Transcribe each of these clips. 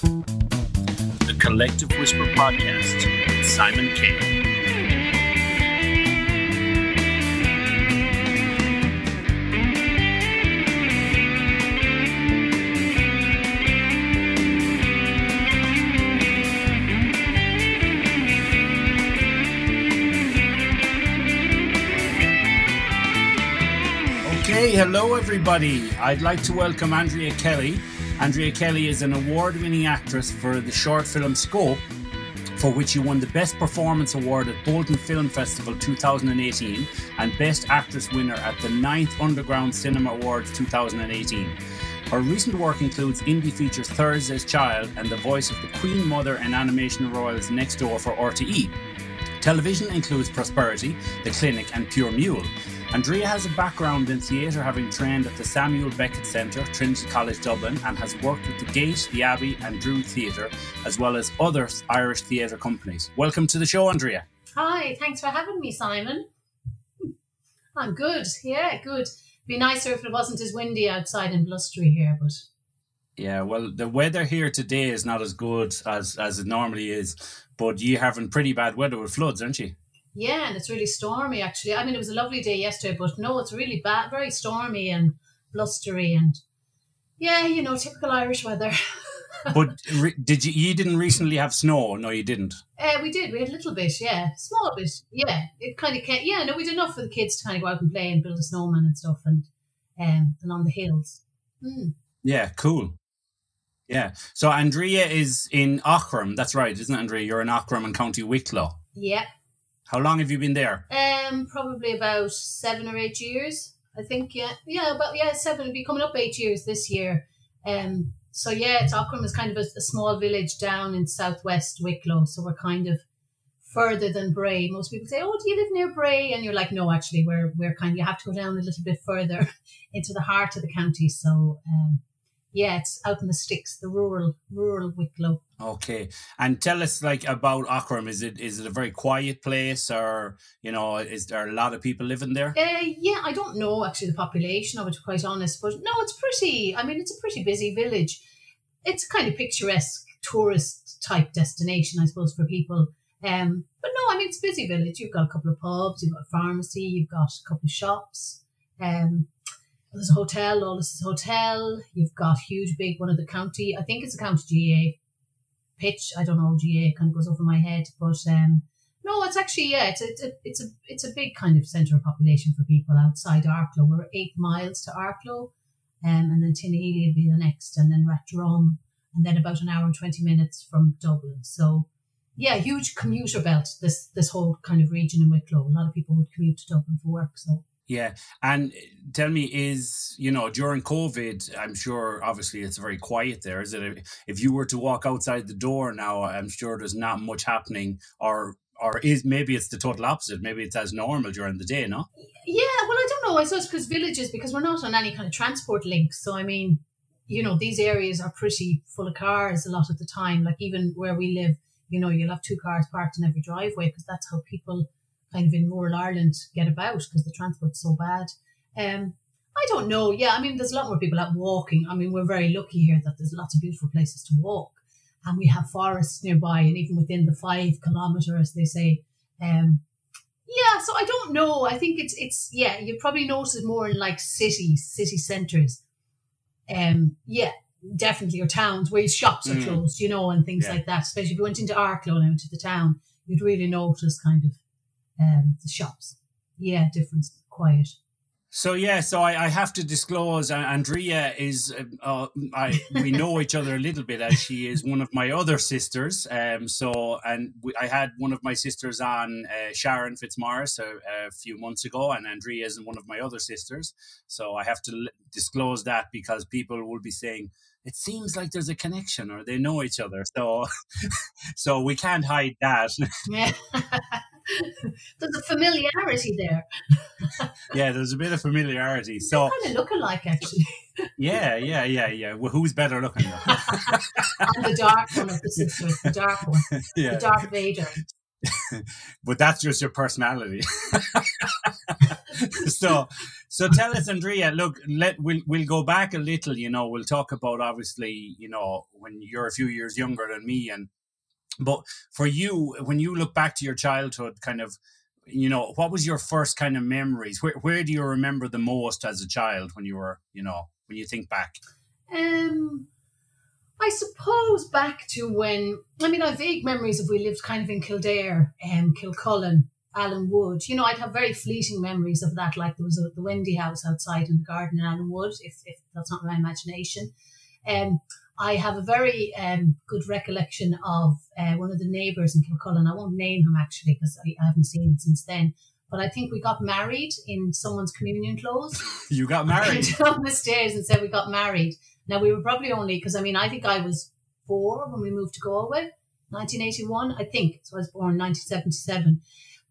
The Collective Whisper Podcast with Simon K. Okay, hello everybody. I'd like to welcome Andrea Kelly. Andrea Kelly is an award-winning actress for the short film Scope, for which she won the Best Performance Award at Bolton Film Festival 2018 and Best Actress winner at the 9th Underground Cinema Awards 2018. Her recent work includes indie features Thursday's Child and the voice of the Queen Mother and Animation Royals Next Door for RTE. Television includes Prosperity, The Clinic and Pure Mule. Andrea has a background in theatre, having trained at the Samuel Beckett Centre, Trinity College Dublin, and has worked with the Gate, the Abbey and Druid Theatre, as well as other Irish theatre companies. Welcome to the show, Andrea. Hi, thanks for having me, Simon. I'm good, yeah, good. It'd be nicer if it wasn't as windy outside and blustery here, but... Yeah, well, the weather here today is not as good as it normally is, but you're having pretty bad weather with floods, aren't you? Yeah, and it's really stormy, actually. I mean, it was a lovely day yesterday, but no, it's really bad, very stormy and blustery and, yeah, you know, typical Irish weather. But you didn't recently have snow? No, you didn't? We did. We had a little bit, yeah. Small bit, yeah. It kind of came, yeah, no, we did enough for the kids to kind of go out and play and build a snowman and stuff and on the hills. Mm. Yeah, cool. Yeah. So Andrea is in Aughrim, that's right, isn't it, Andrea? You're in Aughrim in County Wicklow. Yeah. How long have you been there? Probably about 7 or 8 years, I think. Yeah, 7. It'll be coming up 8 years this year. So yeah, Aughrim is kind of a small village down in southwest Wicklow. So we're kind of further than Bray. Most people say, "Oh, do you live near Bray?" And you're like, "No, actually, we're kind of, you have to go down a little bit further into the heart of the county." So yeah, it's out in the sticks, the rural Wicklow. Okay, and tell us about Aughrim. Is it a very quiet place, or is there a lot of people living there? Yeah, I don't know actually the population of it, to be quite honest, but no, it's pretty. I mean, it's a pretty busy village. It's a kind of picturesque tourist type destination, I suppose, for people. But no, I mean, it's a busy village. You've got a couple of pubs, you've got a pharmacy, you've got a couple of shops. There's a hotel, Lawless's Hotel. You've got huge, big one of the county. I think it's a county GA pitch. I don't know, GA kind of goes over my head, but no, it's actually it's a big kind of centre of population for people outside Arklow. We're 8 miles to Arklow, and then Tinahely would be the next, and then Rathrum, and then about an hour and 20 minutes from Dublin. So yeah, huge commuter belt. This whole kind of region in Wicklow. A lot of people would commute to Dublin for work. So. Yeah, and tell me, during COVID, I'm sure obviously it's very quiet there. Is it? If you were to walk outside the door now, I'm sure there's not much happening, or maybe it's the total opposite. Maybe it's as normal during the day, no? Yeah, well, I don't know. I suppose because we're not on any kind of transport links. So, I mean, these areas are pretty full of cars a lot of the time. Like even where we live, you'll have 2 cars parked in every driveway because that's how people kind of in rural Ireland get about because the transport's so bad. I don't know. Yeah, I mean, there's a lot more people out walking. I mean, we're very lucky here that there's lots of beautiful places to walk, and we have forests nearby, and even within the 5 kilometre, as they say. Yeah, so I don't know. I think it's you probably notice it more in like city centres. Yeah, definitely, or towns where shops are closed, and things like that. Especially if you went into Arklow now into the town, you'd really notice kind of the shops. Yeah, difference, quiet. So I have to disclose, Andrea is, we know each other a little bit as she is one of my other sisters. I had one of my sisters on, Sharon Fitzmaurice, a few months ago, and Andrea is one of my other sisters. So I have to disclose that because people will be saying, it seems like there's a connection or they know each other. So we can't hide that. Yeah. There's a familiarity there. Yeah, there's a bit of familiarity. So they kind of look alike, actually. Yeah. Well, who's better looking? I'm the dark one of the sisters, the dark one. Yeah. The Darth Vader. But that's just your personality. So tell us, Andrea, look, we'll go back a little, we'll talk about, obviously, when you're a few years younger than me. But for you, when you look back to your childhood, kind of, what was your first kind of memories? Where do you remember the most as a child when you were, when you think back? I suppose back to when, I have vague memories of we lived kind of in Kildare, Kilcullen, Allen Wood. I'd have very fleeting memories of that, like there was the Wendy house outside in the garden in Allen Wood, if that's not my imagination. I have a very good recollection of one of the neighbours in Kilcullen. I won't name him actually because I haven't seen it since then. But I think we got married in someone's communion clothes. You got married? I went down the stairs and said we got married. Now, we were probably only, because I think I was 4 when we moved to Galway, 1981, I think. So I was born in 1977.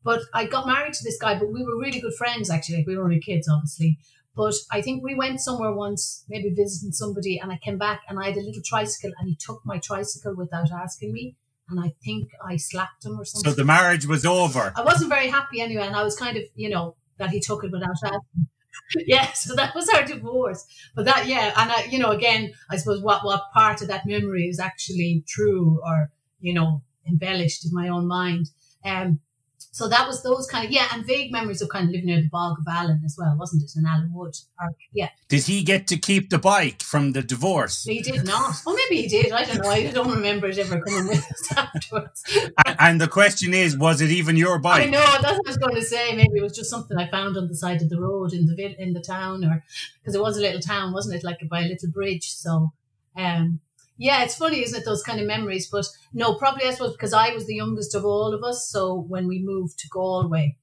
But I got married to this guy, but we were really good friends, actually. We were only kids, obviously. But I think we went somewhere once, maybe visiting somebody, and I came back and I had a little tricycle and he took my tricycle without asking me. And I think I slapped him or something. So the marriage was over. I wasn't very happy anyway. And I was kind of, that he took it without asking. Yeah, so that was our divorce. But that, yeah, and I, again, I suppose what part of that memory is actually true or, embellished in my own mind. So that was those kind of, and vague memories of kind of living near the bog of Allen as well, wasn't it, in Allen Wood? Yeah. Did he get to keep the bike from the divorce? He did not. Oh, maybe he did. I don't know. I don't remember it ever coming with us afterwards. And the question is, was it even your bike? I know, that's what I was going to say. Maybe it was just something I found on the side of the road in the town, or because it was a little town, wasn't it, like by a little bridge. So, yeah, it's funny, isn't it, those kind of memories? But no, probably I suppose because I was the youngest of all of us. So when we moved to Galway,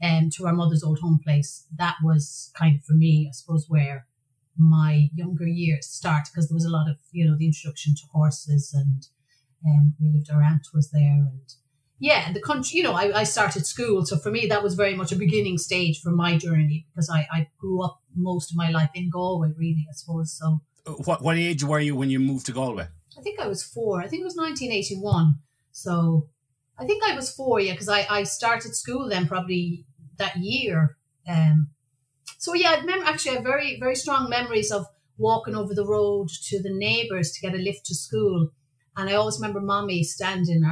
to our mother's old home place, that was kind of for me, I suppose, where my younger years start, because there was a lot of, the introduction to horses, and we lived, our aunt was there, and and the country, I started school. So for me, that was very much a beginning stage for my journey, because I grew up most of my life in Galway, really, I suppose. So. What age were you when you moved to Galway? I think I was 4. I think it was 1981. So I think I was 4, because I started school then probably that year. So yeah, I remember actually I have very, very strong memories of walking over the road to the neighbours to get a lift to school. And I always remember our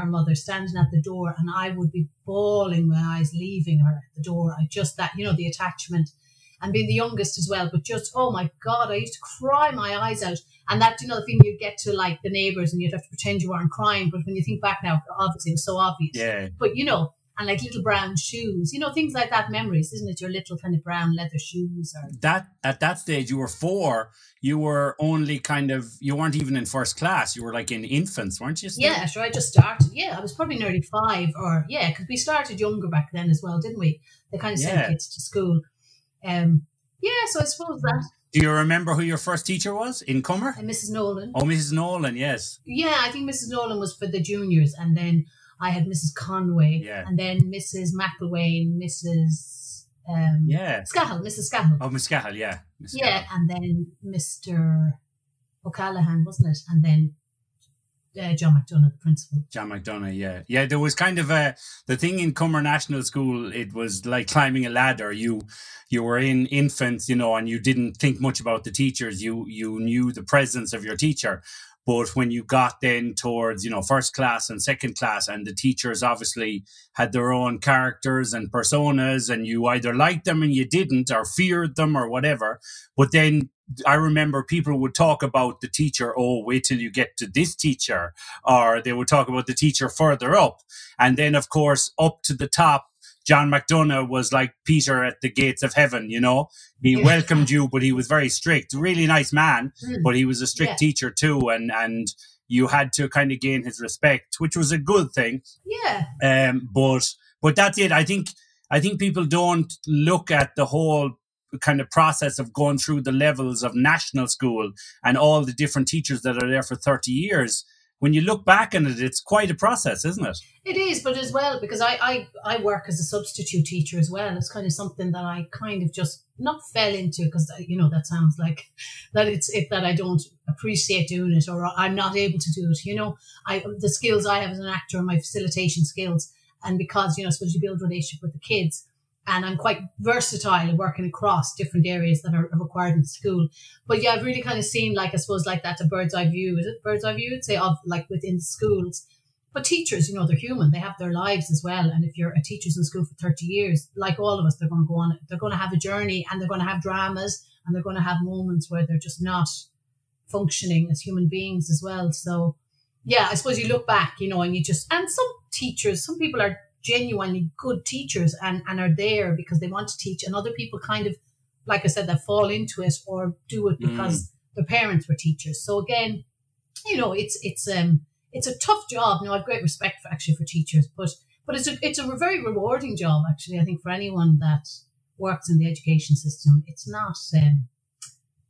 mother standing at the door, and I would be bawling my eyes leaving her at the door. The attachment. And being the youngest as well, but just, oh my God, I used to cry my eyes out. And that, the thing you'd get to like the neighbours and you'd have to pretend you weren't crying. But when you think back now, obviously it was so obvious. Yeah. But, and like little brown shoes, things like that, memories, isn't it? Your little kind of brown leather shoes. At that stage, you were 4, you were only you weren't even in first class. You were like in infants, weren't you? Yeah, sure. I just started. Yeah, I was probably nearly 5 because we started younger back then as well, didn't we? They kind of sent kids to school. So I suppose that. Do you remember who your first teacher was in Cummer? Mrs. Nolan. Oh, Mrs. Nolan, yes. Yeah, I think Mrs. Nolan was for the juniors, and then I had Mrs. Conway, and then Mrs. McIlwain, Mrs. Scahill, Mrs. Scahill. Oh, Miss Scahill, yeah. And then Mr. O'Callaghan, wasn't it? And then John McDonough, the principal. John McDonough, yeah. Yeah, there was kind of the thing in Cummer National School, it was like climbing a ladder. You were in infants, and you didn't think much about the teachers. You knew the presence of your teacher. But when you got then towards, first class and second class, and the teachers obviously had their own characters and personas, and you either liked them and you didn't, or feared them or whatever. But then I remember people would talk about the teacher, oh, wait till you get to this teacher, or they would talk about the teacher further up. And then, of course, up to the top, John McDonough was like Peter at the gates of heaven, He welcomed you, but he was very strict. Really nice man, but he was a strict teacher too. And you had to kind of gain his respect, which was a good thing. Yeah. But that's it. I think people don't look at the whole kind of process of going through the levels of national school and all the different teachers that are there for 30 years. When you look back on it, it's quite a process, isn't it? It is, but as well, because I work as a substitute teacher as well. It's kind of something that I kind of just not fell into, because, that sounds like that that I don't appreciate doing it, or I'm not able to do it. The skills I have as an actor and my facilitation skills, and because, I suppose you build a relationship with the kids. and I'm quite versatile working across different areas that are required in school. But yeah, I've really kind of seen, like, I suppose, like that, a bird's eye view. Is it bird's eye view? I'd say, of like within schools. But teachers, they're human. They have their lives as well. And if you're a teacher's in school for 30 years, like all of us, they're going to go on. They're going to have a journey, and they're going to have dramas, and they're going to have moments where they're just not functioning as human beings as well. So yeah, I suppose you look back, and you just, and some teachers, some people are genuinely good teachers and are there because they want to teach, and other people kind of, like I said, that fall into it or do it because their parents were teachers. So again, it's a tough job. I have great respect for teachers, but it's a very rewarding job, actually. I think for anyone that works in the education system, it's not.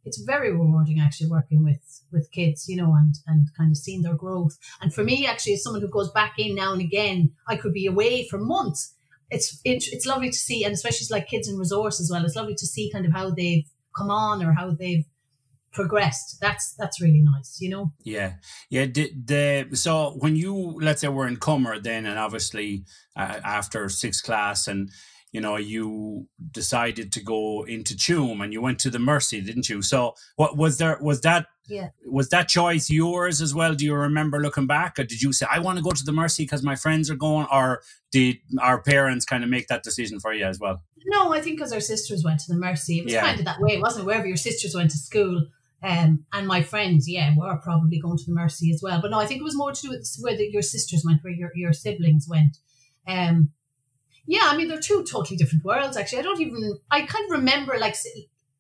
It's very rewarding, actually, working with kids, and kind of seeing their growth. And for me, actually, as someone who goes back in now and again, I could be away for months. It's lovely to see, and especially like kids in resource as well. It's lovely to see kind of how they've come on or how they've progressed. That's really nice, Yeah. So when you, let's say, were in Cummer then, and obviously after sixth class, and you decided to go into Tuam, and you went to the Mercy, didn't you? So what was that choice yours as well? Do you remember looking back, or did you say, I want to go to the Mercy because my friends are going, or did our parents kind of make that decision for you as well? No, I think because our sisters went to the Mercy. It was kind of that way, wasn't it? Wherever your sisters went to school, and my friends, were probably going to the Mercy as well. But no, I think it was more to do with where your sisters went, where your siblings went. They're two totally different worlds, actually. I kind of remember, like,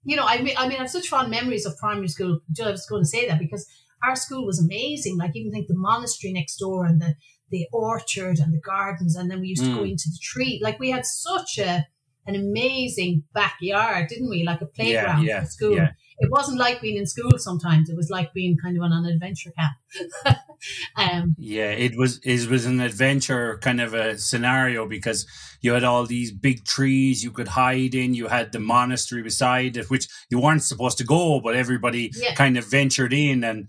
I have such fond memories of primary school. I was going to say that because our school was amazing. Like, even think the monastery next door and the orchard and the gardens. And then we used to go into the tree. Like, we had such an amazing backyard, didn't we? Like a playground for school. Yeah. It wasn't like being in school sometimes. It was like being kind of on an adventure camp. It was an adventure kind of a scenario because you had all these big trees you could hide in. You had the monastery beside it, which you weren't supposed to go, but everybody kind of ventured in, and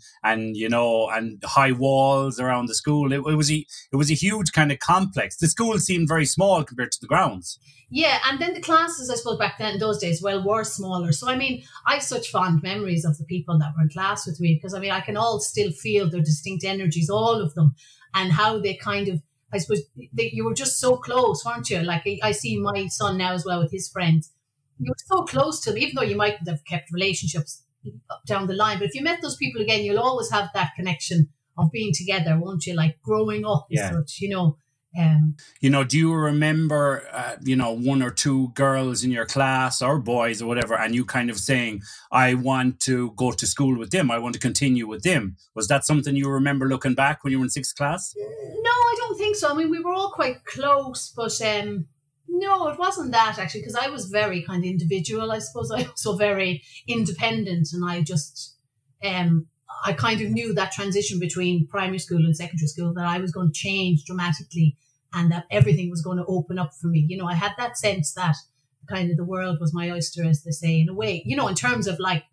high walls around the school. It was a huge kind of complex. The school seemed very small compared to the grounds. Yeah, and then the classes, I suppose, back then in those days, were smaller. So, I have such fond memories of the people that were in class with me because, I can all still feel their distinct energies, all of them, and how they kind of, I suppose, you were just so close, weren't you? Like, I see my son now as well with his friends. You were so close to them, even though you might have kept relationships down the line. But if you met those people again, you'll always have that connection of being together, won't you? Like growing up as such, do you remember, one or two girls in your class or boys or whatever, and you kind of saying, I want to go to school with them, I want to continue with them? Was that something you remember looking back when you were in sixth class? No, I don't think so. We were all quite close, but no, it wasn't that, actually, because I was very kind of individual, I suppose. I was so very independent, and I just, I kind of knew that transition between primary school and secondary school, that I was going to change dramatically and that everything was going to open up for me. I had that sense that kind of the world was my oyster, as they say, in a way, in terms of like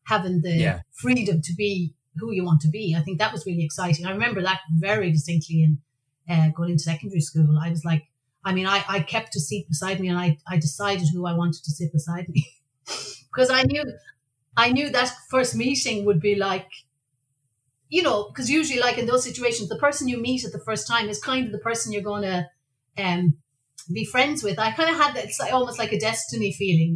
having the freedom to be who you want to be. I think that was really exciting. I remember that very distinctly in going into secondary school. I was like, I kept a seat beside me, and I decided who I wanted to sit beside me because I knew that first meeting would be like, because usually, like in those situations, the person you meet at the first time is kind of the person you're going to be friends with. I kind of had that, it's like, almost like a destiny feeling,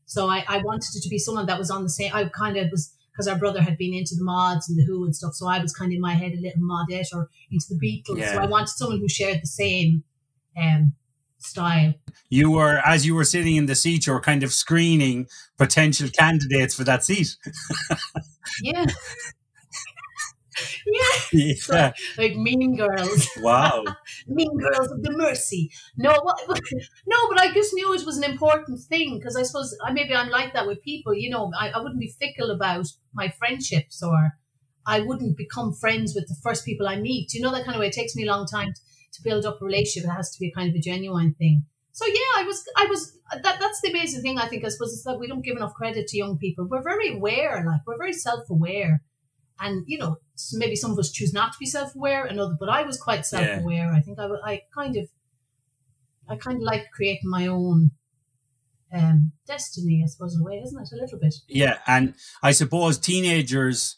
So I wanted it to be someone that was on the same. I kind of was, because our brother had been into the mods and the Who and stuff. So I was kind of in my head a little modette, or into the Beatles. Yeah. So I wanted someone who shared the same style. You were, as you were sitting in the seat, you were kind of screening potential candidates for that seat. Yeah. Yeah. Like Mean Girls. Wow. Mean Girls of the Mercy. No, but I just knew it was an important thing, because I suppose maybe I'm like that with people, I wouldn't be fickle about my friendships, or I wouldn't become friends with the first people I meet. That kind of way. It takes me a long time to build up a relationship. It has to be a kind of a genuine thing. So yeah, I was that's the amazing thing, I think, I suppose, is that we don't give enough credit to young people. We're very aware, we're very self-aware. And, maybe some of us choose not to be self-aware, but I was quite self-aware. I think I kind of like creating my own destiny, I suppose, in a way, isn't it? A little bit. Yeah, and I suppose teenagers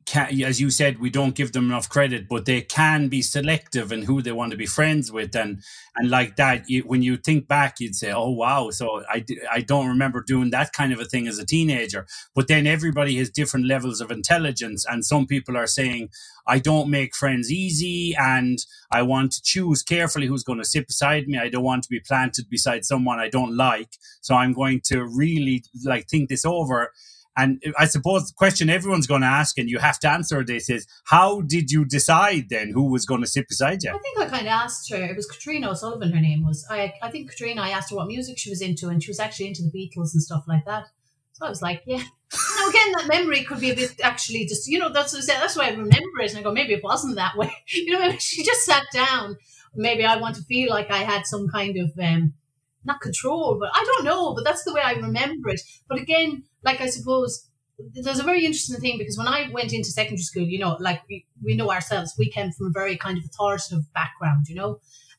can, as you said, we don't give them enough credit, but they can be selective in who they want to be friends with, and like that. When you think back, you'd say, "Oh wow!" So I don't remember doing that kind of a thing as a teenager. But then everybody has different levels of intelligence, and some people are saying, "I don't make friends easy, and I want to choose carefully who's going to sit beside me. I don't want to be planted beside someone I don't like, so I'm going to really think this over." And I suppose the question everyone's going to ask, and you have to answer this, is how did you decide then who was going to sit beside you? I think I kind of asked her. It was Katrina O'Sullivan, her name was. I think Katrina, I asked her what music she was into, and she was actually into the Beatles and stuff like that. So I was like, yeah. Now, again, that memory could be a bit actually just, that's what I said. That's why I remember it. And I go, maybe it wasn't that way. Maybe she just sat down. Maybe I want to feel like I had some kind of, not control, but I don't know. But that's the way I remember it. But again, I suppose there's a very interesting thing, because when I went into secondary school, we know ourselves, we came from a very kind of authoritative background,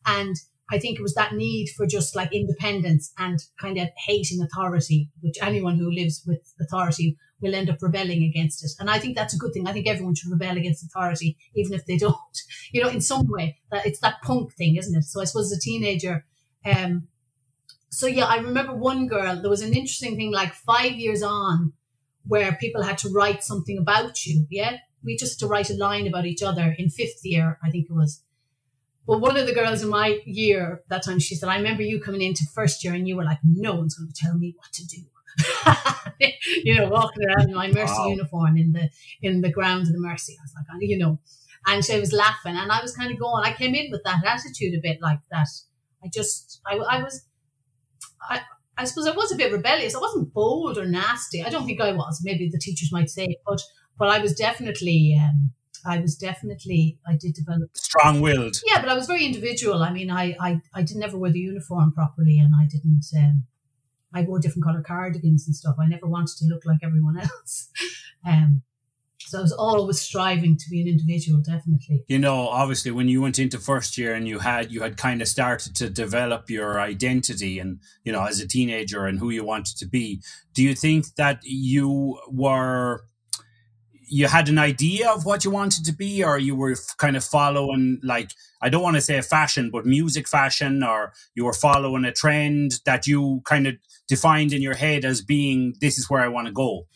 and I think it was that need for just independence and kind of hating authority, which anyone who lives with authority will end up rebelling against it. And I think that's a good thing. I think everyone should rebel against authority, even if they don't, in some way. That it's that punk thing, isn't it? So I suppose as a teenager, so yeah, I remember one girl, there was an interesting thing 5 years on where people had to write something about you. Yeah. We just had to write a line about each other in fifth year, I think it was. Well, one of the girls in my year that time, she said, I remember you coming into first year and you were like, no one's going to tell me what to do. Walking around in my Mercy uniform in the grounds of the Mercy. I was like, and she was laughing, and I was kind of going, I came in with that attitude a bit like that. I suppose I was a bit rebellious. I wasn't bold or nasty. I don't think I was. Maybe the teachers might say, but I was definitely, I did develop strong-willed. Yeah, but I was very individual. I mean, I didn't ever wear the uniform properly, and I didn't. I wore different color cardigans and stuff. I never wanted to look like everyone else. So I was always striving to be an individual, definitely. Obviously, when you went into first year and you had kind of started to develop your identity and, as a teenager and who you wanted to be, do you think that you had an idea of what you wanted to be, or you were kind of following, I don't want to say a fashion, but music fashion, or you were following a trend that you kind of defined in your head as being, this is where I want to go?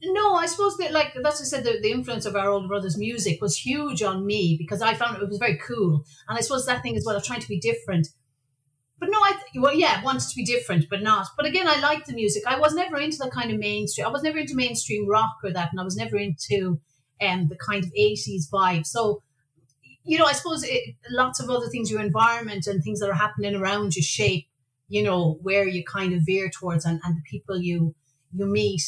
No, I suppose that, that's what I said, the influence of our older brother's music was huge on me, because I found it was very cool. And I suppose that thing as well of trying to be different. But no, wanted to be different, but not. But again, I liked the music. I was never into the kind of mainstream. I was never into mainstream rock or that, and I was never into the kind of 80s vibe. So, I suppose lots of other things, your environment and things that are happening around you shape, where you kind of veer towards and the people you meet.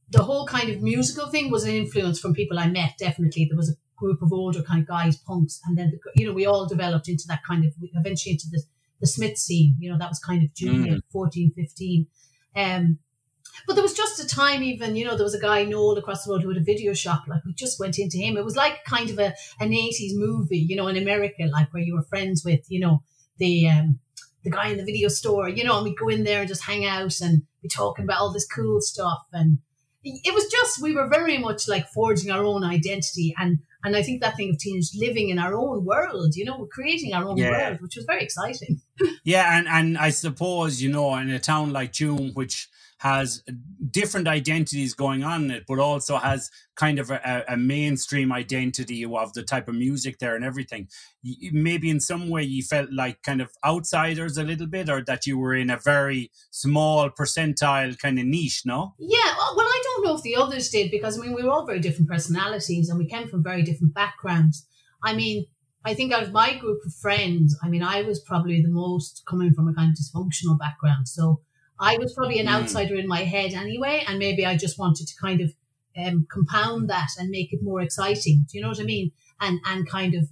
The whole kind of musical thing was an influence from people I met, definitely. There was a group of older kind of guys, punks, and then, we all developed into that kind of, eventually into the Smith scene, that was kind of junior, 14, 15. But there was just a time even, there was a guy, Noel, across the road who had a video shop, we just went into him. It was like kind of an 80s movie, in America, where you were friends with, the guy in the video store, and we'd go in there and just hang out and be talking about all this cool stuff. And it was just, we were very much forging our own identity. And I think that thing of teenage living in our own world, we're creating our own world, which was very exciting. Yeah. And I suppose, in a town like Tuam, which has different identities going on in it, but also has kind of a mainstream identity of the type of music there and everything. Maybe in some way you felt like kind of outsiders a little bit, or that you were in a very small percentile kind of niche, no? Yeah, well, I don't know if the others did, because, we were all very different personalities and we came from very different backgrounds. I think out of my group of friends, I was probably the most coming from a kind of dysfunctional background. So I was probably an outsider in my head anyway, and maybe I just wanted to kind of compound that and make it more exciting. Do you know what I mean? And kind of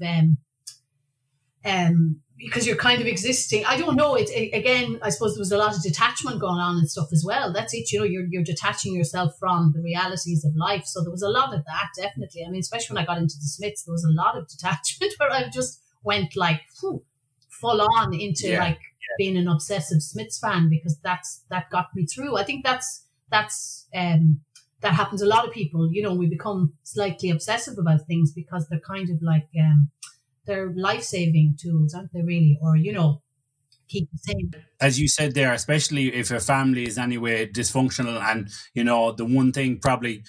because you're kind of existing. I don't know. Again, I suppose there was a lot of detachment going on and stuff as well. That's it. You're detaching yourself from the realities of life. So there was a lot of that, definitely. Especially when I got into the Smiths, there was a lot of detachment where I just went full on into like being an obsessive Smiths fan, because that got me through. I think that happens to a lot of people. You know, we become slightly obsessive about things because they're kind of like they're life-saving tools, aren't they, really? Or, you know, keep the same. As you said there, especially if your family is anyway dysfunctional, and, you know, the one thing probably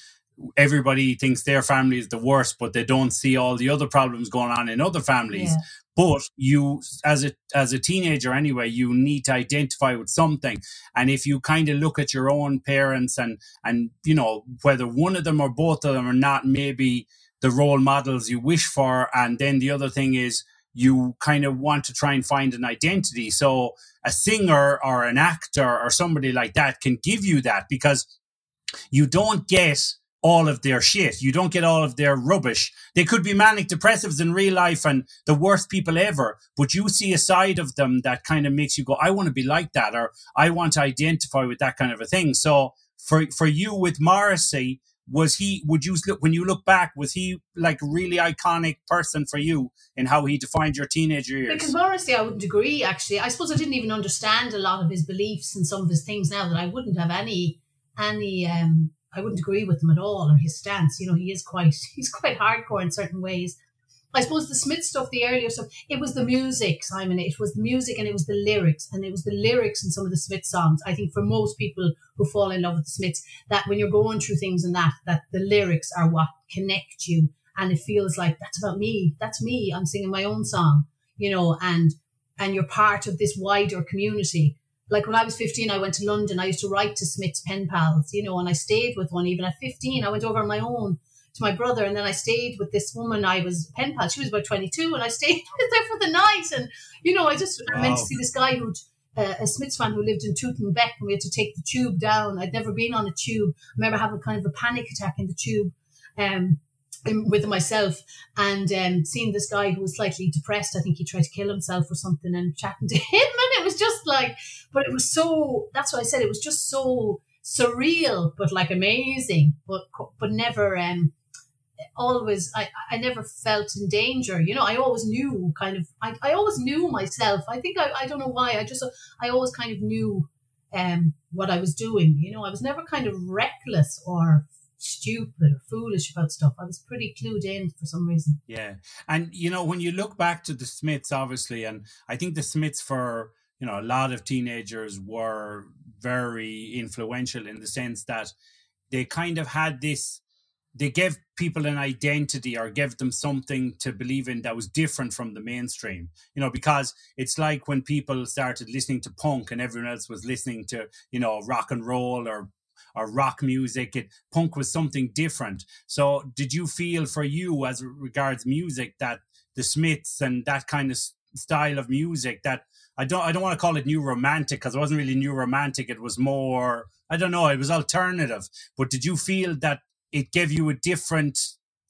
everybody thinks their family is the worst, but they don't see all the other problems going on in other families. Yeah. But you, as a teenager anyway, you need to identify with something. And if you kind of look at your own parents and, you know, whether one of them or both of them are not maybe the role models you wish for. And then the other thing is you kind of want to try and find an identity. So a singer or an actor or somebody like that can give you that, because you don't get all of their shit. You don't get all of their rubbish. They could be manic depressives in real life and the worst people ever, but you see a side of them that kind of makes you go, I want to be like that, or I want to identify with that kind of a thing. So for you with Morrissey, when you look back, was he like a really iconic person for you in how he defined your teenager years? Because Morrissey, I wouldn't agree, actually. I suppose I didn't even understand a lot of his beliefs and some of his things now, that I wouldn't have any I wouldn't agree with him at all, or his stance. You know, he's quite hardcore in certain ways. I suppose the Smith stuff, the earlier stuff, it was the music, Simon. It was the music and it was the lyrics. And it was the lyrics in some of the Smith songs. I think for most people who fall in love with the Smiths, that when you're going through things and that the lyrics are what connect you. And it feels like, that's about me. That's me. I'm singing my own song, you know, and you're part of this wider community. Like when I was 15, I went to London. I used to write to Smith's pen pals, you know, and I stayed with one. Even at 15, I went over on my own to my brother, and then I stayed with this woman. I was pen pal. She was about 22, and I stayed with her for the night. And, you know, I meant to see this guy who'd a Smiths fan who lived in Tooting Bec, and we had to take the tube down. I'd never been on a tube. I remember having kind of a panic attack in the tube. With myself, and seeing this guy who was slightly depressed. I think he tried to kill himself or something, and chatting to him, and it was just like, but it was so, that's what I said, it was just so surreal, but like amazing, but never always, I never felt in danger, you know. I always knew kind of, I always knew myself. I think I don't know why, I always kind of knew what I was doing, you know. I was never kind of reckless or stupid or foolish about stuff. I was pretty clued in for some reason. Yeah. And, you know, when you look back to the Smiths, obviously, and I think the Smiths for, you know, a lot of teenagers were very influential in the sense that they kind of had this, they gave people an identity or gave them something to believe in that was different from the mainstream, you know, because it's like when people started listening to punk and everyone else was listening to, you know, rock and roll or rock music. Punk was something different. So did you feel for you as regards music that the Smiths and that kind of style of music, that I don't want to call it new romantic, because it wasn't really new romantic, it was more, I don't know, it was alternative, but did you feel that it gave you a different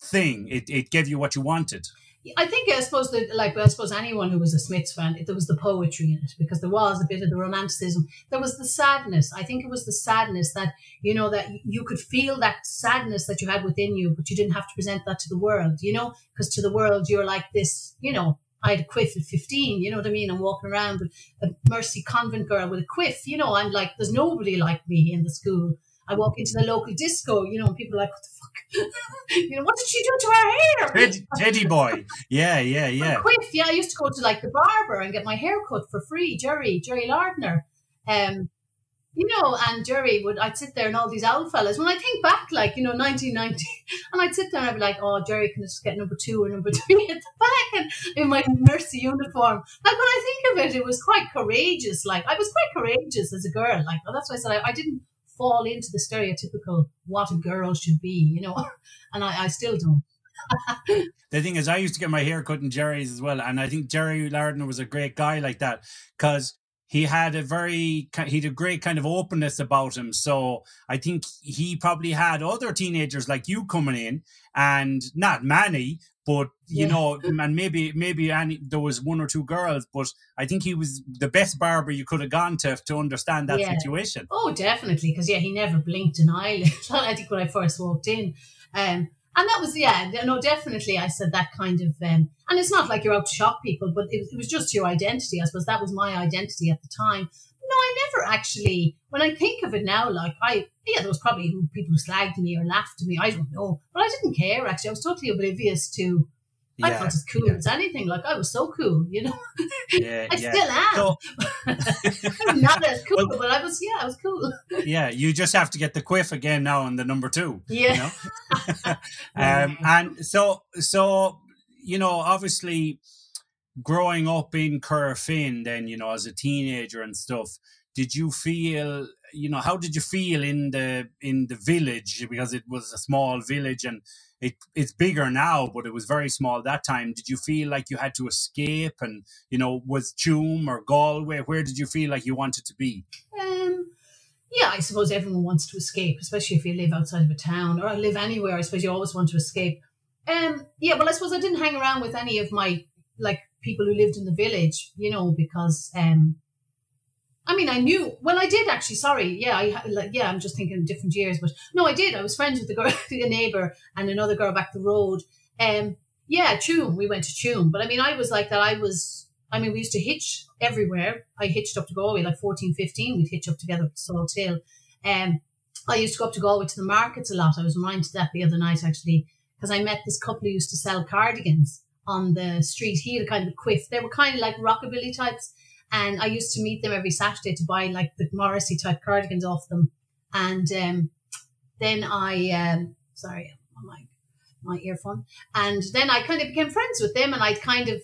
thing? It gave you what you wanted? I suppose anyone who was a Smiths fan, there was the poetry in it, because there was a bit of the romanticism. There was the sadness. I think it was the sadness that, you know, that you could feel that sadness that you had within you, but you didn't have to present that to the world, you know, because to the world, you're like this, you know, I had a quiff at 15, you know what I mean? I'm walking around with a Mercy convent girl with a quiff, you know, I'm like, there's nobody like me in the school. I walk into the local disco, you know, and people are like, what the fuck? You know, what did she do to her hair? Teddy boy. Yeah. Quiff, yeah. I used to go to like the barber and get my hair cut for free. Jerry Lardner. You know, and I'd sit there and all these old fellas. When I think back, like, you know, 1990, and I'd sit there and I'd be like, oh, Jerry can just get number 2 or number 3 at the back, and in my Mercy uniform. Like, when I think of it, it was quite courageous. Like, I was quite courageous as a girl. Like, that's why I said I didn't fall into the stereotypical what a girl should be, you know, and I still don't. The thing is, I used to get my hair cut in Jerry's as well, and I think Jerry Lardner was a great guy like that, because he had a great kind of openness about him. So I think he probably had other teenagers like you coming in, and not many, but you know, and maybe there was 1 or 2 girls, but I think he was the best barber you could have gone to understand that situation. Oh, definitely, because he never blinked an eyelid. I think when I first walked in, and And that was, yeah, no, definitely. I said that kind of, and it's not like you're out to shock people, but it was just your identity. I suppose that was my identity at the time. No, I never actually, when I think of it now, like there was probably people who slagged me or laughed at me. I don't know, but I didn't care actually. I was totally oblivious to, I felt as cool as anything. Like I was so cool, you know. I still am. So, I'm not as cool, but I was cool. Yeah, you just have to get the quiff again now on the number 2. Yeah. You know? And so you know, obviously growing up in Currafin, then, you know, as a teenager and stuff, did you feel, you know, how did you feel in the village? Because it was a small village and it's bigger now, but it was very small that time. Did you feel like you had to escape? And, you know, was Tuam or Galway, where did you feel like you wanted to be? Yeah, I suppose everyone wants to escape, especially if you live outside of a town or live anywhere. I suppose you always want to escape. Yeah, well, I suppose I didn't hang around with any of my, like, people who lived in the village, you know, because, I mean, I knew, well, I did actually, sorry. Yeah, I'm just thinking of different years, but no, I did. I was friends with the girl, the neighbour and another girl back the road. Yeah, Tuam, we went to Tuam. But I mean, I was like that. We used to hitch everywhere. I hitched up to Galway, like 14, 15. We'd hitch up together to Salt Hill. I used to go up to Galway to the markets a lot. I was reminded of that the other night, actually, because I met this couple who used to sell cardigans on the street. He had a kind of a quiff. They were kind of like rockabilly types. And I used to meet them every Saturday to buy like the Morrissey type cardigans off them. And then sorry, my earphone. And then I kind of became friends with them, and I'd kind of,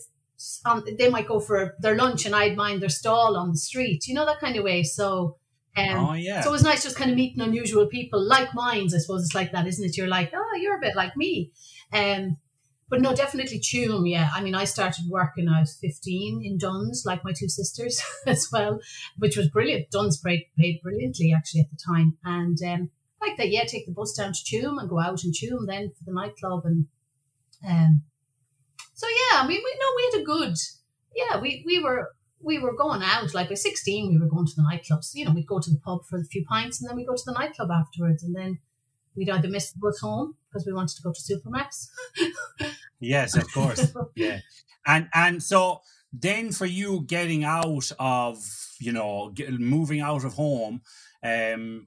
they might go for their lunch and I'd mind their stall on the street, you know, that kind of way. So, so it was nice just kind of meeting unusual people, like minds. I suppose it's like that, isn't it? You're like, oh, you're a bit like me. But no, definitely Tuam, yeah. I mean, I started working when I was 15 in Dunn's, like my 2 sisters as well, which was brilliant. Dunn's paid brilliantly, actually, at the time. And like that, yeah, take the bus down to Tuam and go out in Tuam then for the nightclub. And so, yeah, I mean, we had a good, yeah, we were going out. Like by 16, we were going to the nightclubs. You know, we'd go to the pub for a few pints and then we'd go to the nightclub afterwards. And then we'd either miss the bus home because we wanted to go to Supermax. Yes, of course. Yeah. And so then for you getting out of, you know, moving out of home,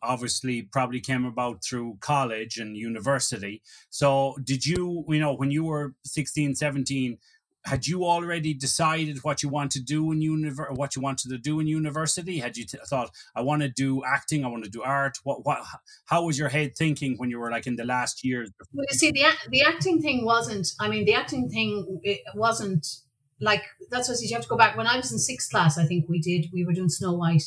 obviously probably came about through college and university. So did you, you know, when you were 16, 17, had you already decided what you want to do in what you wanted to do in university? Had you thought, I want to do acting, I want to do art? How was your head thinking when you were like in the last years? Well, you see, the acting thing wasn't. I mean, the acting thing, it wasn't like, that's what you have to go back. When I was in 6th class, I think we were doing Snow White,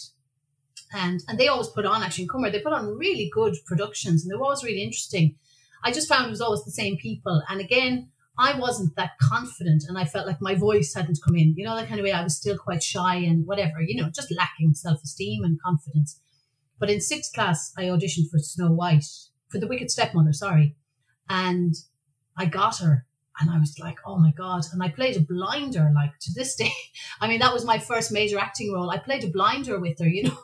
and they always put on, actually in Cumber, they put on really good productions, and they were always really interesting. I just found it was always the same people, and again, I wasn't that confident, and I felt like my voice hadn't come in, you know, that kind of way. I was still quite shy and whatever, you know, just lacking self-esteem and confidence. But in 6th class, I auditioned for Snow White, for the Wicked Stepmother, sorry. And I got her, and I was like, oh my God. And I played a blinder, like, to this day. I mean, that was my first major acting role. I played a blinder with her, you know,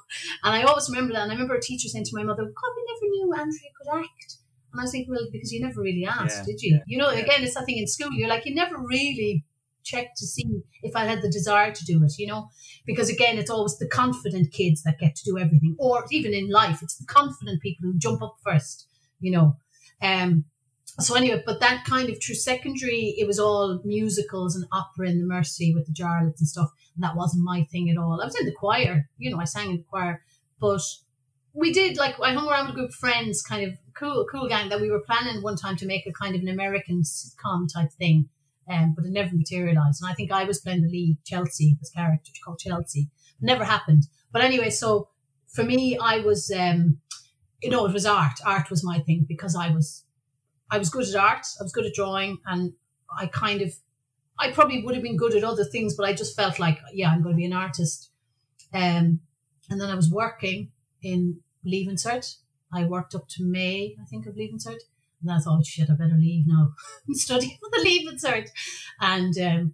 and I always remember that. And I remember a teacher saying to my mother, God, we never knew Andrea could act. And I was thinking, well, because you never really asked, did you? You know, again, it's something in school. You're like, you never really checked to see if I had the desire to do it, you know? Because again, it's always the confident kids that get to do everything. Or even in life, it's the confident people who jump up first, you know? So anyway, but that kind of through secondary, it was all musicals and opera in the Mercy with the Jarlets and stuff. And that wasn't my thing at all. I was in the choir, you know, I sang in the choir, but we did, like, I hung around with a group of friends, kind of cool gang, that we were planning one time to make a kind of an American sitcom type thing, but it never materialised. And I think I was playing the lead, Chelsea, this character called Chelsea. It never happened. But anyway, so for me, I was, you know, it was art. Art was my thing, because I was good at art. I was good at drawing, and I probably would have been good at other things, but I just felt like, yeah, I'm going to be an artist. And then I was working in Leaving Cert. I worked up to May, I think, of Leaving Cert. And I thought, shit, I better leave now and study for the Leaving Cert. And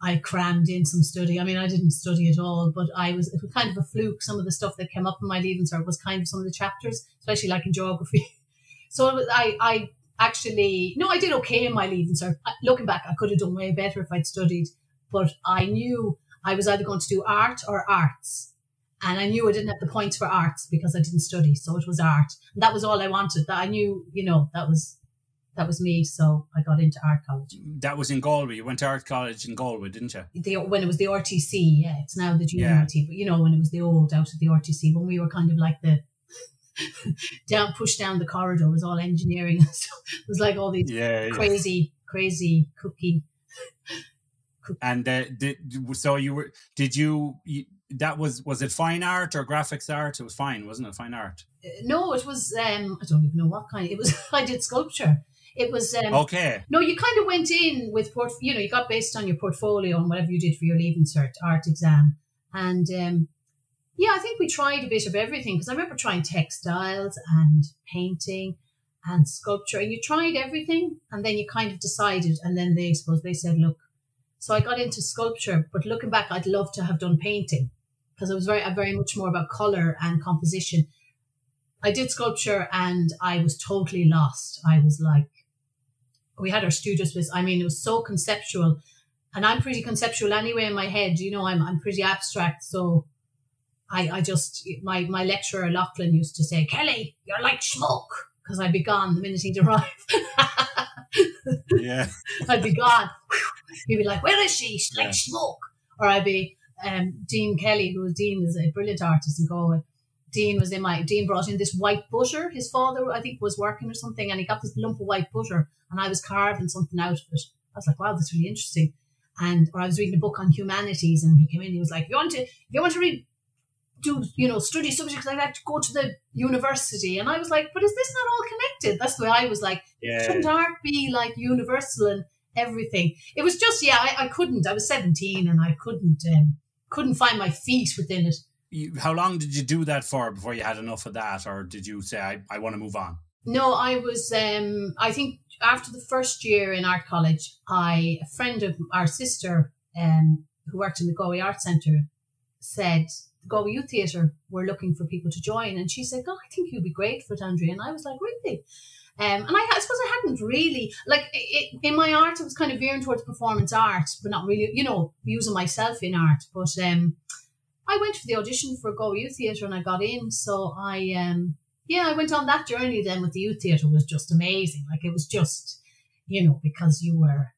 I crammed in some study. I mean, I didn't study at all, but it was kind of a fluke. Some of the stuff that came up in my Leaving Cert was kind of some of the chapters, especially like in geography. So I Actually, no, I did okay in my leaving cert. Looking back, I could have done way better if I'd studied, but I knew I was either going to do art or arts. And I knew I didn't have the points for arts because I didn't study. So it was art. And that was all I wanted. That I knew, that was me. So I got into art college. That was in Galway. You went to art college in Galway, didn't you? When it was the RTC, yeah. It's now the Unity. But, when it was the old out at the RTC, when we were kind of like the pushed down the corridor, was all engineering. So it was like all these crazy cookie. And was it fine art or graphics art? It was fine, wasn't it? Fine art. No, it was. I don't even know what kind. It was. I did sculpture. It was. Okay. No, you kind of went in with you got based on your portfolio and whatever you did for your leaving cert art exam, and I think we tried a bit of everything because I remember trying textiles and painting and sculpture, and you tried everything, and then you kind of decided, and then they said, look. So I got into sculpture, but looking back, I'd love to have done painting because it was very much more about colour and composition. I did sculpture and I was totally lost. I was like, we had our studios with, it was so conceptual, and I'm pretty conceptual anyway in my head. I'm pretty abstract. So I just, my lecturer, Lachlan, used to say, Kelly, you're like smoke, because I'd be gone the minute he'd arrive. Yeah. I'd be gone. He'd be like, where is she? She's like smoke. Or I'd be Dean Kelly, who was Dean, is a brilliant artist in Galway. Dean brought in this white butter. His father, I think, was working or something, and he got this lump of white butter, and I was carving something out of it. I was like, wow, that's really interesting. Or I was reading a book on humanities, and he came in, he was like, if you want to read, study subjects like that, go to the university. And I was like, but is this not all connected? That's the way I was like, shouldn't art be like universal and everything? It was just, I couldn't. I was 17 and I couldn't find my feet within it. How long did you do that for before you had enough of that? Or did you say, I want to move on? No, I was, I think after the first year in art college, a friend of our sister who worked in the Galway Art Centre said, the Galway Youth Theatre were looking for people to join. And she said, oh, I think you'd be great for it, Andrea. And I was like, really? And I suppose I hadn't really, in my art, I was kind of veering towards performance art, but not really, using myself in art. But I went for the audition for Galway Youth Theatre and I got in. So I went on that journey then with the Youth Theatre. Was just amazing. It was just, because you were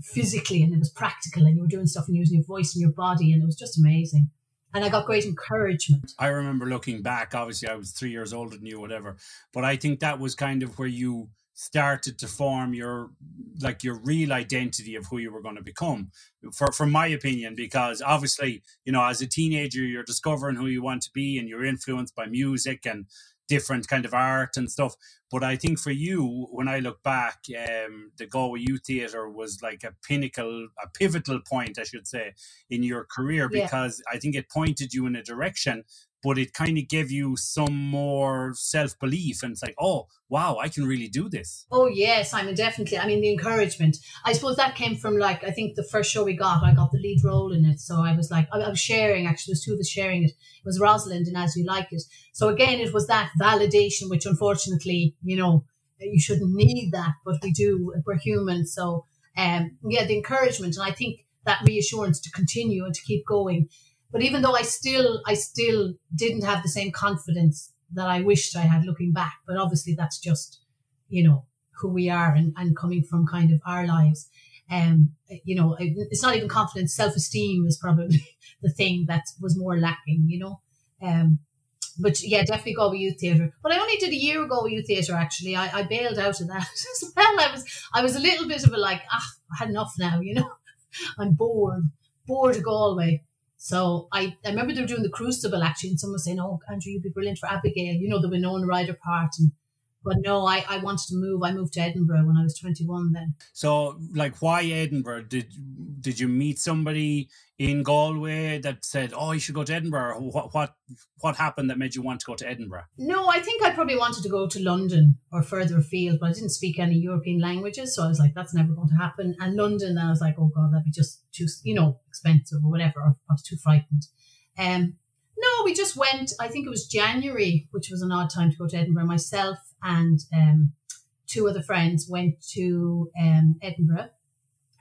physically and it was practical and you were doing stuff and using your voice and your body, and it was just amazing. And I got great encouragement. I remember looking back, obviously I was 3 years older than you, whatever, but I think that was kind of where you started to form your real identity of who you were going to become, from my opinion, because obviously, as a teenager, you're discovering who you want to be and you're influenced by music and different kind of art and stuff. But I think for you, when I look back, the Galway Youth Theatre was like a pivotal point, I should say, in your career, because I think it pointed you in a direction, but it kind of gave you some more self-belief. And it's like, oh, wow, I can really do this. Oh, yes, Simon, definitely. The encouragement. I suppose that came from, I think the first show we got, I got the lead role in it. So I was I was sharing, actually, there's two of us sharing it. It was Rosalind and As You Like It. So again, it was that validation, which unfortunately, you shouldn't need that, but we do, we're human. So, the encouragement. And I think that reassurance to continue and to keep going. But even though I still didn't have the same confidence that I wished I had looking back, but obviously that's just, who we are and coming from kind of our lives. It's not even confidence, self-esteem is probably the thing that was more lacking, But yeah, definitely Galway Youth Theatre. But I only did a year of Galway Youth Theatre, actually. I bailed out of that as well. I was a little bit of I had enough now, I'm bored of Galway. So I remember they were doing the Crucible, actually, and someone was saying, oh, Andrew, you'd be brilliant for Abigail, the Winona Ryder part. But no, I wanted to move. I moved to Edinburgh when I was 21 then. So, why Edinburgh? Did you meet somebody in Galway that said, oh, you should go to Edinburgh? What happened that made you want to go to Edinburgh? No, I think I probably wanted to go to London or further afield, but I didn't speak any European languages. So I was like, that's never going to happen. And London, then I was like, oh God, that'd be just too, expensive or whatever. Or I was too frightened. No, we just went, I think it was January, which was an odd time to go to Edinburgh, myself and two other friends went to Edinburgh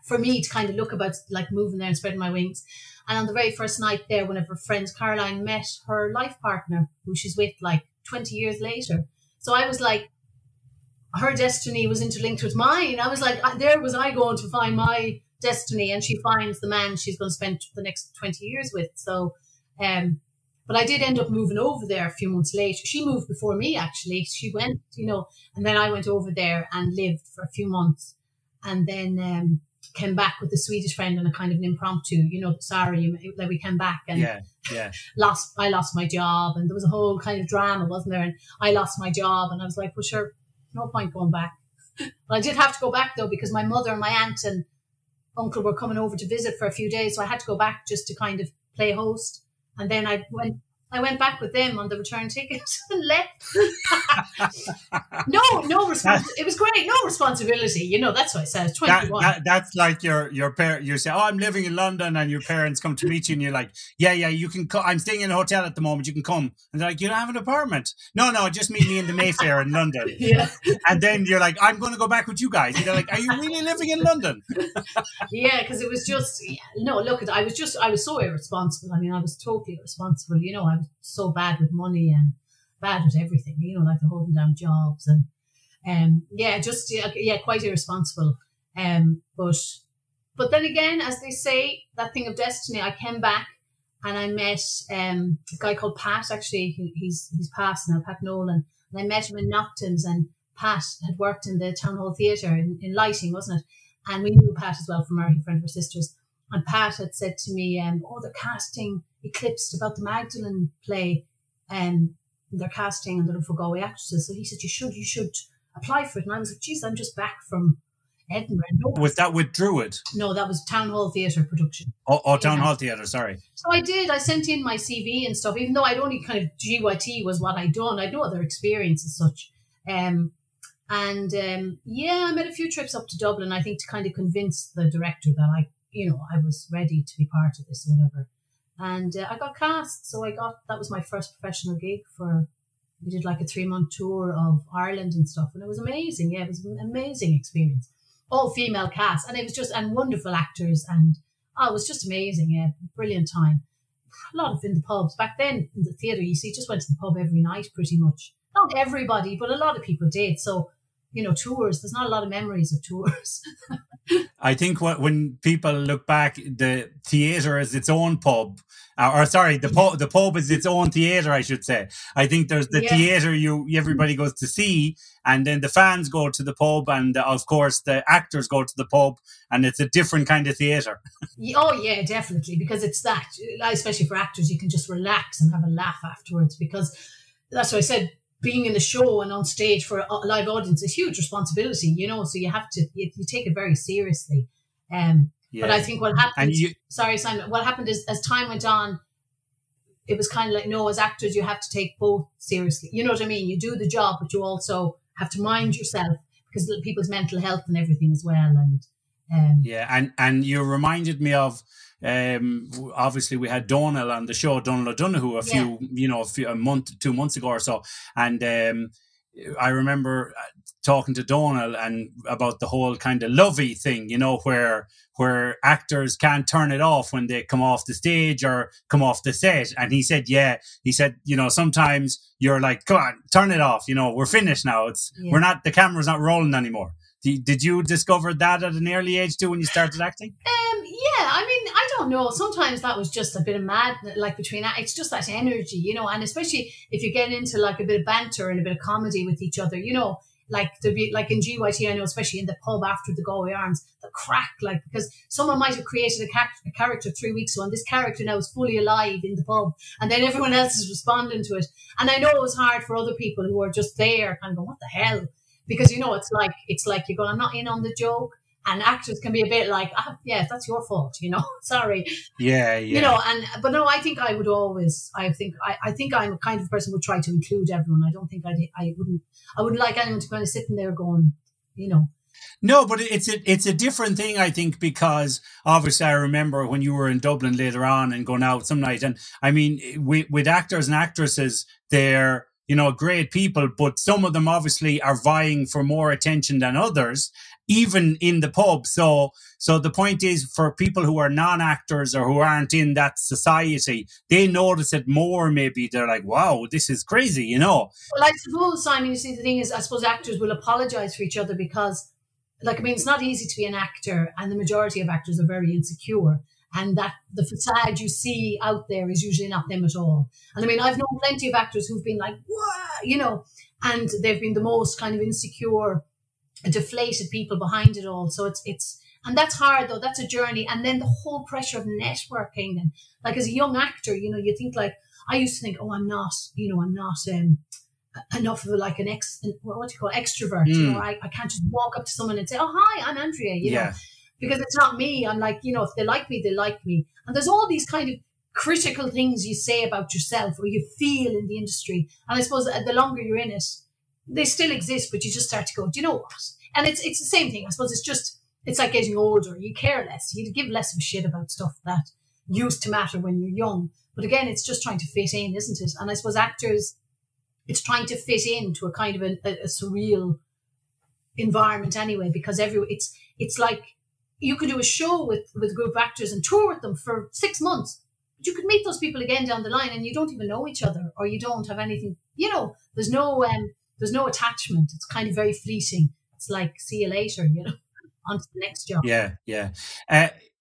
for me to kind of look about like moving there and spreading my wings. And on the very first night there, one of her friends, Caroline, met her life partner, who she's with like 20 years later. So I was like, her destiny was interlinked with mine. I was like, there was I going to find my destiny, and she finds the man she's going to spend the next 20 years with. So, but I did end up moving over there a few months later. She moved before me, actually. She went, and then I went over there and lived for a few months, and then came back with a Swedish friend on a kind of an impromptu, sorry, like we came back and I lost my job, and there was a whole kind of drama, wasn't there? And I lost my job, and I was like, well, sure, no point going back. But I did have to go back though, because my mother and my aunt and uncle were coming over to visit for a few days, so I had to go back just to kind of play host. And then I went back with them on the return ticket and left. No responsibility. It was great. No responsibility. That's what I said. 21. That's like your parent. You say, "Oh, I'm living in London," and your parents come to meet you, and you're like, "Yeah, you can come. I'm staying in a hotel at the moment. You can come." And they're like, "You don't have an apartment?" No, just meet me in the Mayfair in London. Yeah. And then you're like, "I'm going to go back with you guys." And they're like, "Are you really living in London?" Yeah, because it was just Look, I was so irresponsible. I mean, I was totally irresponsible. I was so bad with money and bad with everything, like the holding down jobs and quite irresponsible. But then again, as they say, that thing of destiny, I came back and I met a guy called Pat. Actually, he's passed now, Pat Nolan, and I met him in Noctons, and Pat had worked in the Town Hall Theatre in lighting, wasn't it? And we knew Pat as well from our friend of her sisters. And Pat had said to me, they're casting Eclipsed about the Magdalene play, and they're casting and they're looking for Galway actresses. So he said, you should apply for it. And I was like, geez, I'm just back from Edinburgh. No. Was that with Druid? No, that was Town Hall Theatre production. Oh, Town Hall Theatre, sorry. So I did. I sent in my CV and stuff, even though I'd only kind of GYT was what I'd done. I'd no other experience as such. I made a few trips up to Dublin, I think, to kind of convince the director that I was ready to be part of this or whatever. And I got cast. So that was my first professional gig we did like a 3-month tour of Ireland and stuff. And it was amazing. Yeah, it was an amazing experience. All female cast. And it was and wonderful actors. And it was just amazing. Yeah, brilliant time. A lot of in the pubs. Back then in the theatre, you see, just went to the pub every night pretty much. Not everybody, but a lot of people did. So, tours, there's not a lot of memories of tours. I think when people look back, the theatre is its own pub, the pub is its own theatre, I should say. I think there's the theatre everybody goes to see, and then the fans go to the pub, and of course the actors go to the pub, and it's a different kind of theatre. Oh yeah, definitely, because it's that, especially for actors, you can just relax and have a laugh afterwards, because that's what I said. Being in the show and on stage for a live audience is huge responsibility, so you have to, you take it very seriously. But I think what happened, sorry, Simon, what happened is as time went on, it was kind of like, no, as actors, you have to take both seriously. You know what I mean? You do the job, but you also have to mind yourself, because people's mental health and everything as well. And and you reminded me of, obviously we had Donal on the show, Donal O'Donoghue, a month, 2 months ago or so, and I remember talking to Donal and about the whole kind of lovey thing, where actors can't turn it off when they come off the stage or come off the set. And he said, sometimes you're like, come on, turn it off, we're finished now. The camera's not rolling anymore. Did you discover that at an early age too when you started acting? I mean, I don't know. Sometimes that was just a bit of mad, like between that. It's just that energy, and especially if you get into like a bit of banter and a bit of comedy with each other, like to be like in GYT, I know, especially in the pub after the Galway Arms, the crack, like, because someone might have created a character 3 weeks ago, and this character now is fully alive in the pub, and then everyone else is responding to it. And I know it was hard for other people who are just there kind of going, what the hell? Because, it's like you're going, I'm not in on the joke. And actors can be a bit like, that's your fault, sorry. Yeah. But no, I think I would always, I think I'm a kind of person who would try to include everyone. I don't think I wouldn't like anyone to kind of sitting there going, No, but it's a different thing, I think, because obviously I remember when you were in Dublin later on and going out some night. And I mean, with actors and actresses, they're great people, but some of them obviously are vying for more attention than others, even in the pub. So the point is, for people who are non-actors or who aren't in that society, they notice it more. Maybe they're like, wow, this is crazy, Well, I suppose, Simon, you see, the thing is, I suppose actors will apologise for each other because, it's not easy to be an actor, and the majority of actors are very insecure. And that the facade you see out there is usually not them at all. And I've known plenty of actors who've been like, "What?" And they've been the most kind of insecure, deflated people behind it all. So and that's hard though. That's a journey. And then the whole pressure of networking, and as a young actor, you think I used to think, oh, I'm not enough of an extrovert. I can't just walk up to someone and say, oh, hi, I'm Andrea, you know. Because it's not me. I'm like, if they like me, they like me. And there's all these kind of critical things you say about yourself or you feel in the industry. And I suppose the longer you're in it, they still exist, but you just start to go, do you know what? And it's the same thing. I suppose it's like getting older. You care less. You give less of a shit about stuff that used to matter when you're young. But again, it's just trying to fit in, isn't it? And I suppose actors, it's trying to fit into a kind of a surreal environment anyway, because it's like, you could do a show with a group of actors and tour with them for 6 months. But you could meet those people again down the line and you don't even know each other, or you don't have anything, there's no attachment. It's kind of very fleeting. It's like, see you later, on to the next job. Yeah.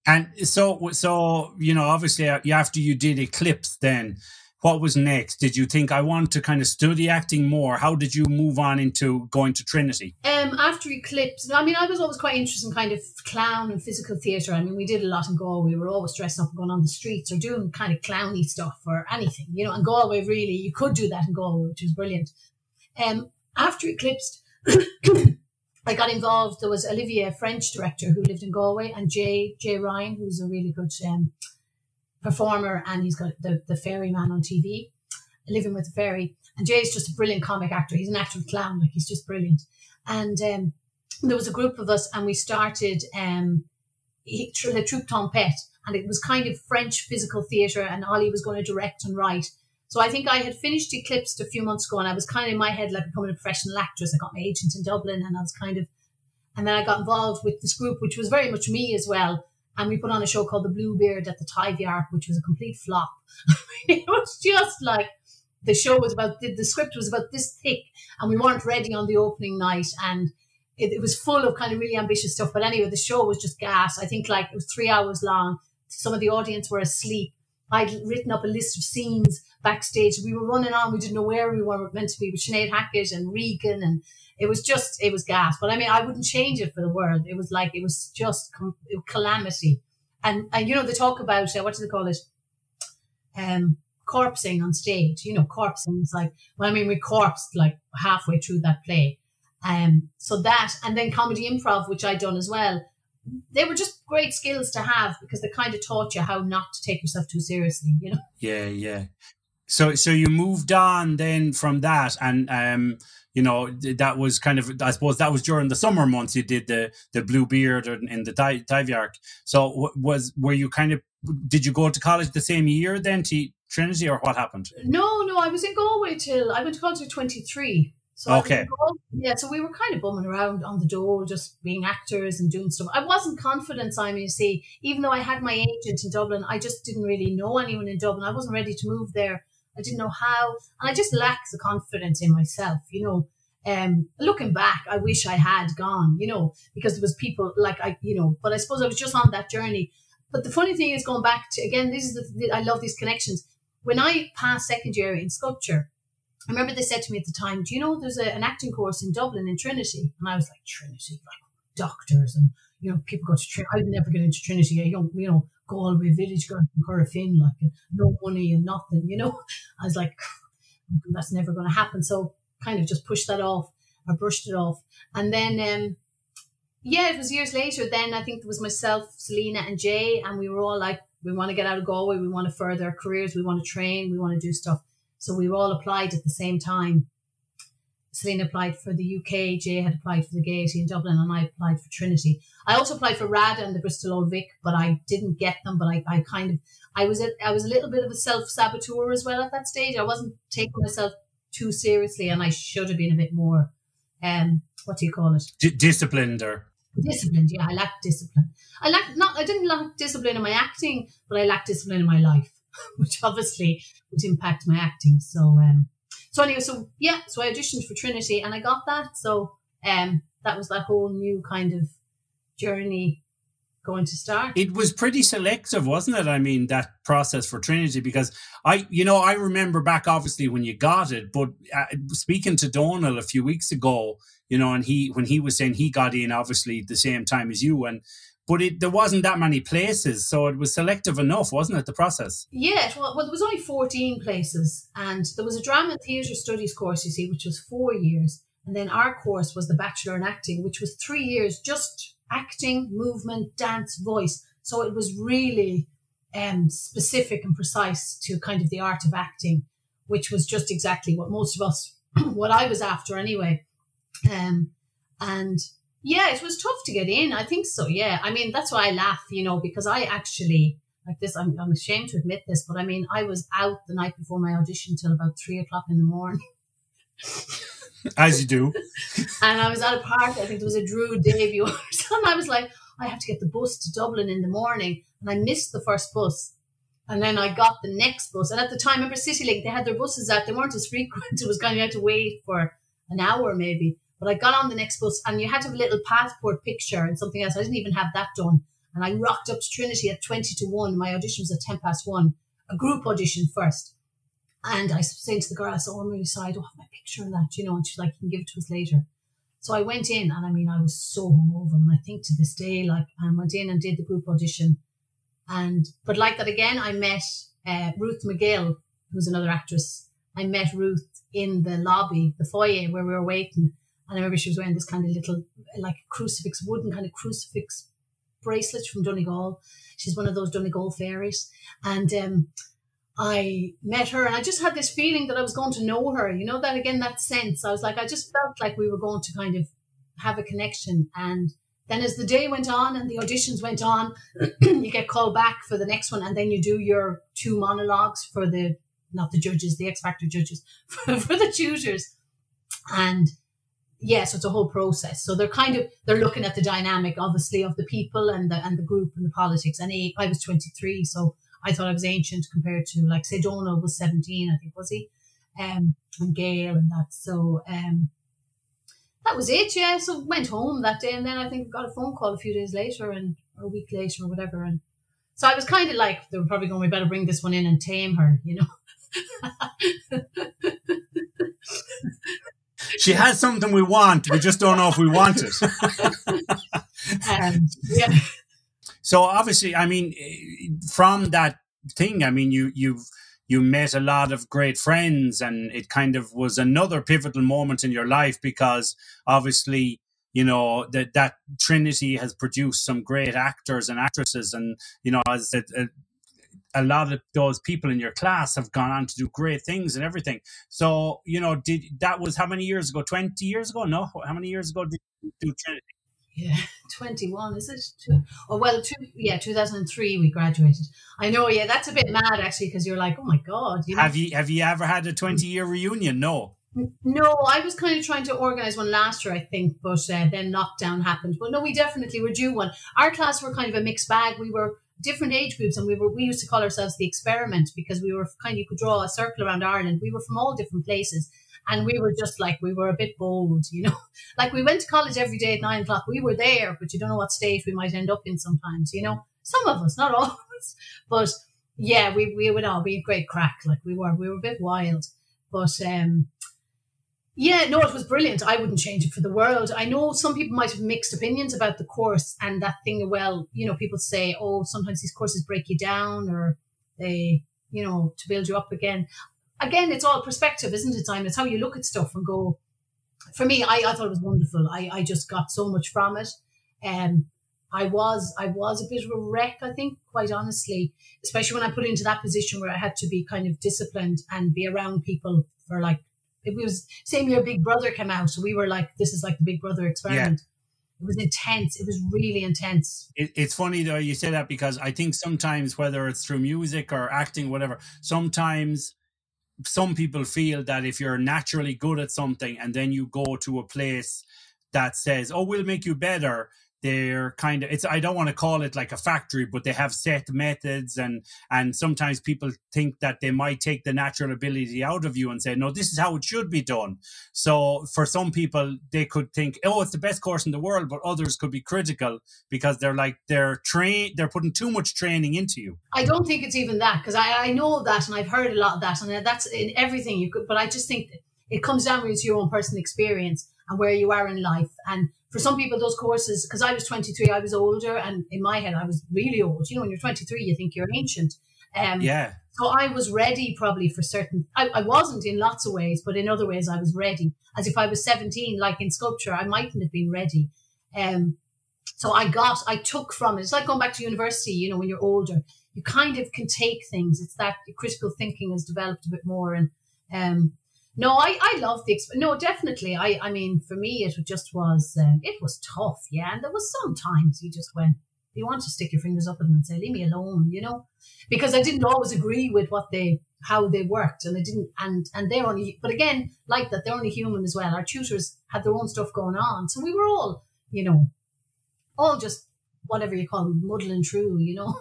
And so, obviously after you did Eclipse then, what was next? Did you think, I want to kind of study acting more? How did you move on into going to Trinity? After Eclipse, I was always quite interested in kind of clown and physical theatre. We did a lot in Galway. We were always dressing up and going on the streets or doing kind of clowny stuff or anything. In Galway, really, you could do that in Galway, which was brilliant. After Eclipse, I got involved. There was Olivier, a French director who lived in Galway, and Jay Ryan, who's a really good performer, and he's got the Ferryman on TV, Living with the Fairy. And Jay's just a brilliant comic actor. He's an actor of clown, he's just brilliant. And there was a group of us, and we started Le Troupe Tempête, and it was kind of French physical theatre, and Ollie was going to direct and write. So I think I had finished Eclipsed a few months ago, and I was kind of in my head like becoming a professional actress. I got my agent in Dublin, and and then I got involved with this group, which was very much me as well. And we put on a show called The Bluebeard at the Tyve, which was a complete flop. It was just like, the show was the script was about this thick, and we weren't ready on the opening night, and it was full of kind of really ambitious stuff. But anyway, the show was just gas. I think it was 3 hours long. Some of the audience were asleep. I'd written up a list of scenes backstage. We were running on. We didn't know where we were meant to be, with Sinead Hackett and Regan, and it was gas. But I wouldn't change it for the world. It was just calamity. And they talk about, what do they call it? Corpsing on stage. Corpsing is like, we corpsed like halfway through that play. So that, and then comedy improv, which I'd done as well. They were just great skills to have, because they kind of taught you how not to take yourself too seriously, Yeah. So you moved on then from that, and that was kind of, I suppose that was during the summer months you did the Bluebeard in the Tyve. So were you kind of, did you go to college the same year then to Trinity, or what happened? No, I was in Galway till I went to college at 23. So okay. So we were kind of bumming around on the dole, just being actors and doing stuff. I wasn't confident, Simon, you see, even though I had my agent in Dublin, I just didn't really know anyone in Dublin. I wasn't ready to move there. I didn't know how, and I just lacked the confidence in myself, looking back, I wish I had gone, because there was people but I suppose I was just on that journey. But the funny thing is, going back to, again, I love these connections. When I passed second year in sculpture, I remember they said to me at the time, do you know there's an acting course in Dublin in Trinity? And I was like, Trinity, like doctors and, people go to Trinity. I'd never get into Trinity. A young, Galway village girl from Corrafin, like no money and nothing, I was like, that's never going to happen. So kind of just pushed that off. I brushed it off. And then, it was years later. Then I think it was myself, Selena and Jay, and we were all like, we want to get out of Galway. We want to further our careers. We want to train. We want to do stuff. So we all applied at the same time. Selena applied for the UK, Jay had applied for the Gaiety in Dublin, and I applied for Trinity. I also applied for RADA and the Bristol Old Vic, but I didn't get them. But I was a little bit of a self-saboteur as well at that stage. I wasn't taking myself too seriously, and I should have been a bit more, what do you call it? Disciplined or... Disciplined, yeah. I lacked discipline. I didn't lack discipline in my acting, but I lacked discipline in my life, which obviously would impact my acting. So anyway, so I auditioned for Trinity and I got that. So that was that whole new kind of journey going to start. It was pretty selective, wasn't it? I mean, that process for Trinity, because I remember back obviously when you got it, but speaking to Donal a few weeks ago, and when he was saying he got in obviously the same time as you, but there wasn't that many places, so it was selective enough, wasn't it, the process? Yeah, well, there was only 14 places, and there was a drama and theatre studies course, you see, which was 4 years, and then our course was the Bachelor in Acting, which was 3 years, just acting, movement, dance, voice. So it was really specific and precise to kind of the art of acting, which was just exactly what most of us, what I was after anyway. And yeah, it was tough to get in. I think so. Yeah. I mean, that's why I laugh, because I actually, like this, I'm ashamed to admit this, but I mean, I was out the night before my audition till about 3 o'clock in the morning. As you do. And I was at a party, I think there was a Druid debut or something. I was like, I have to get the bus to Dublin in the morning. And I missed the first bus. And then I got the next bus. And at the time, I remember CityLink, they had their buses out. They weren't as frequent. It was kind of, you had to wait for an hour maybe. But I got on the next bus and you had to have a little passport picture and something else. I didn't even have that done. And I rocked up to Trinity at 1:50. My audition was at 1:10, a group audition first. And I was saying to the girl, I said, I'm really sorry, I don't have my picture and that, and she's like, you can give it to us later. So I went in and I mean, I was so hungover, and I think to this day, I went in and did the group audition. But like that again, I met Ruth McGill, who's another actress. I met Ruth in the lobby, the foyer where we were waiting. And I remember she was wearing this kind of little, like crucifix, wooden kind of crucifix bracelet from Donegal. She's one of those Donegal fairies. And I met her and I just had this feeling that I was going to know her, that again, that sense. I was like, I just felt like we were going to kind of have a connection. And then as the day went on and the auditions went on, you get called back for the next one. And then you do your 2 monologues for not the judges, the X Factor judges, for the tutors. And yeah, so it's a whole process. So they're looking at the dynamic, obviously, of the people and the group and the politics. And I was 23, so I thought I was ancient compared to, like, say, Donal was 17, I think, was he? And Gail and that. So that was it, yeah. So went home that day, and then I think got a phone call a few days later, or a week later or whatever. And so I was kind of like, they were probably going, we better bring this one in and tame her, She has something we want. We just don't know if we want it. Yeah. So obviously, I mean, from that thing, I mean, you met a lot of great friends, and it kind of was another pivotal moment in your life, because obviously, that Trinity has produced some great actors and actresses, and as a lot of those people in your class have gone on to do great things and everything. So, that was how many years ago? 20 years ago? No, how many years ago did you do Trinity? Yeah, 21, is it? 2003 we graduated. I know, yeah, that's a bit mad actually, because you're like, oh my God. Have you ever had a 20-year reunion? No. No, I was kind of trying to organise one last year, I think, but then lockdown happened. But no, we definitely were due one. Our class were kind of a mixed bag. We were different age groups, and we used to call ourselves the experiment, because we were you could draw a circle around Ireland. We were from all different places, and we were just like, we were a bit bold, like we went to college every day at 9 o'clock. We were there, but you don't know what state we might end up in sometimes, some of us, not all of us, but yeah, we would all be great crack. Like we were a bit wild, but yeah, no, it was brilliant. I wouldn't change it for the world. I know some people might have mixed opinions about the course and that thing. Well, people say, oh, sometimes these courses break you down, or they, to build you up again. Again, it's all perspective, isn't it, Simon? It's how you look at stuff and go. For me, I thought it was wonderful. I just got so much from it. I was a bit of a wreck, I think, quite honestly, especially when I put into that position where I had to be kind of disciplined and be around people for like, it was same year Big Brother came out. So we were like, this is like the Big Brother experiment. Yeah. It was intense. It was really intense. It's funny though you say that, because I think sometimes, whether it's through music or acting, whatever, sometimes some people feel that if you're naturally good at something and then you go to a place that says, oh, we'll make you better, they're kind of, it's, I don't want to call it like a factory, but they have set methods, and sometimes people think that they might take the natural ability out of you and say, no, this is how it should be done. So for some people, they could think, oh, it's the best course in the world, but others could be critical because they're like, they're putting too much training into you. I don't think it's even that, because I know that, and I've heard a lot of that, and that's in everything you could, but I just think it comes down to your own personal experience and where you are in life. And for some people, those courses, because I was 23, I was older, and in my head, I was really old. You know, when you're 23, you think you're ancient. Yeah. So I was ready probably for certain, I wasn't in lots of ways, but in other ways I was ready. As if I was 17, like in sculpture, I mightn't have been ready. So I took from it. It's like going back to university, you know, when you're older, you kind of can take things. It's that critical thinking has developed a bit more. And no, I love the experience. No, definitely. I mean, for me, it just was, it was tough. Yeah. And there was sometimes you just went, you want to stick your fingers up at them and say, leave me alone, you know, because I didn't always agree with how they worked, and I didn't, and they're only, but again, like that, they're only human as well. Our tutors had their own stuff going on. So we were all, you know, all just whatever you call them, muddling through, you know.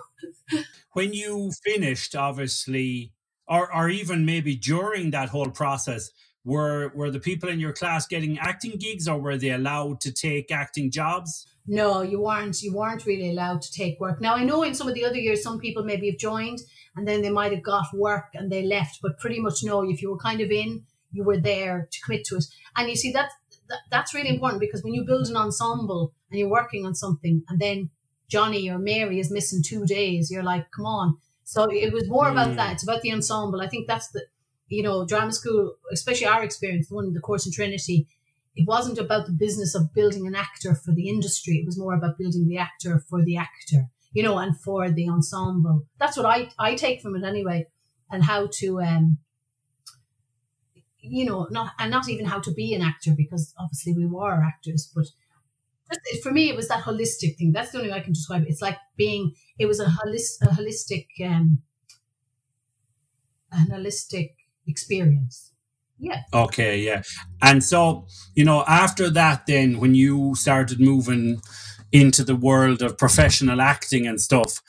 When you finished, obviously, or even maybe during that whole process, were the people in your class getting acting gigs, or were they allowed to take acting jobs? No, you weren't really allowed to take work. Now, I know in some of the other years, some people maybe have joined and then they might have got work and they left, but pretty much no, if you were kind of in, you were there to commit to it. And you see, that's really important, because when you build an ensemble and you're working on something and then Johnny or Mary is missing 2 days, you're like, come on. So it was more about that. It's about the ensemble. I think that's the, you know, drama school, especially our experience, the course in Trinity, it wasn't about the business of building an actor for the industry. It was more about building the actor for the actor, you know, and for the ensemble. That's what I take from it anyway. And how to, you know, not even how to be an actor, because obviously we were actors, but for me, it was that holistic thing. That's the only way I can describe it. It's like it was a holistic experience. Yeah. Okay, yeah. And so, you know, after that, then when you started moving into the world of professional acting and stuff,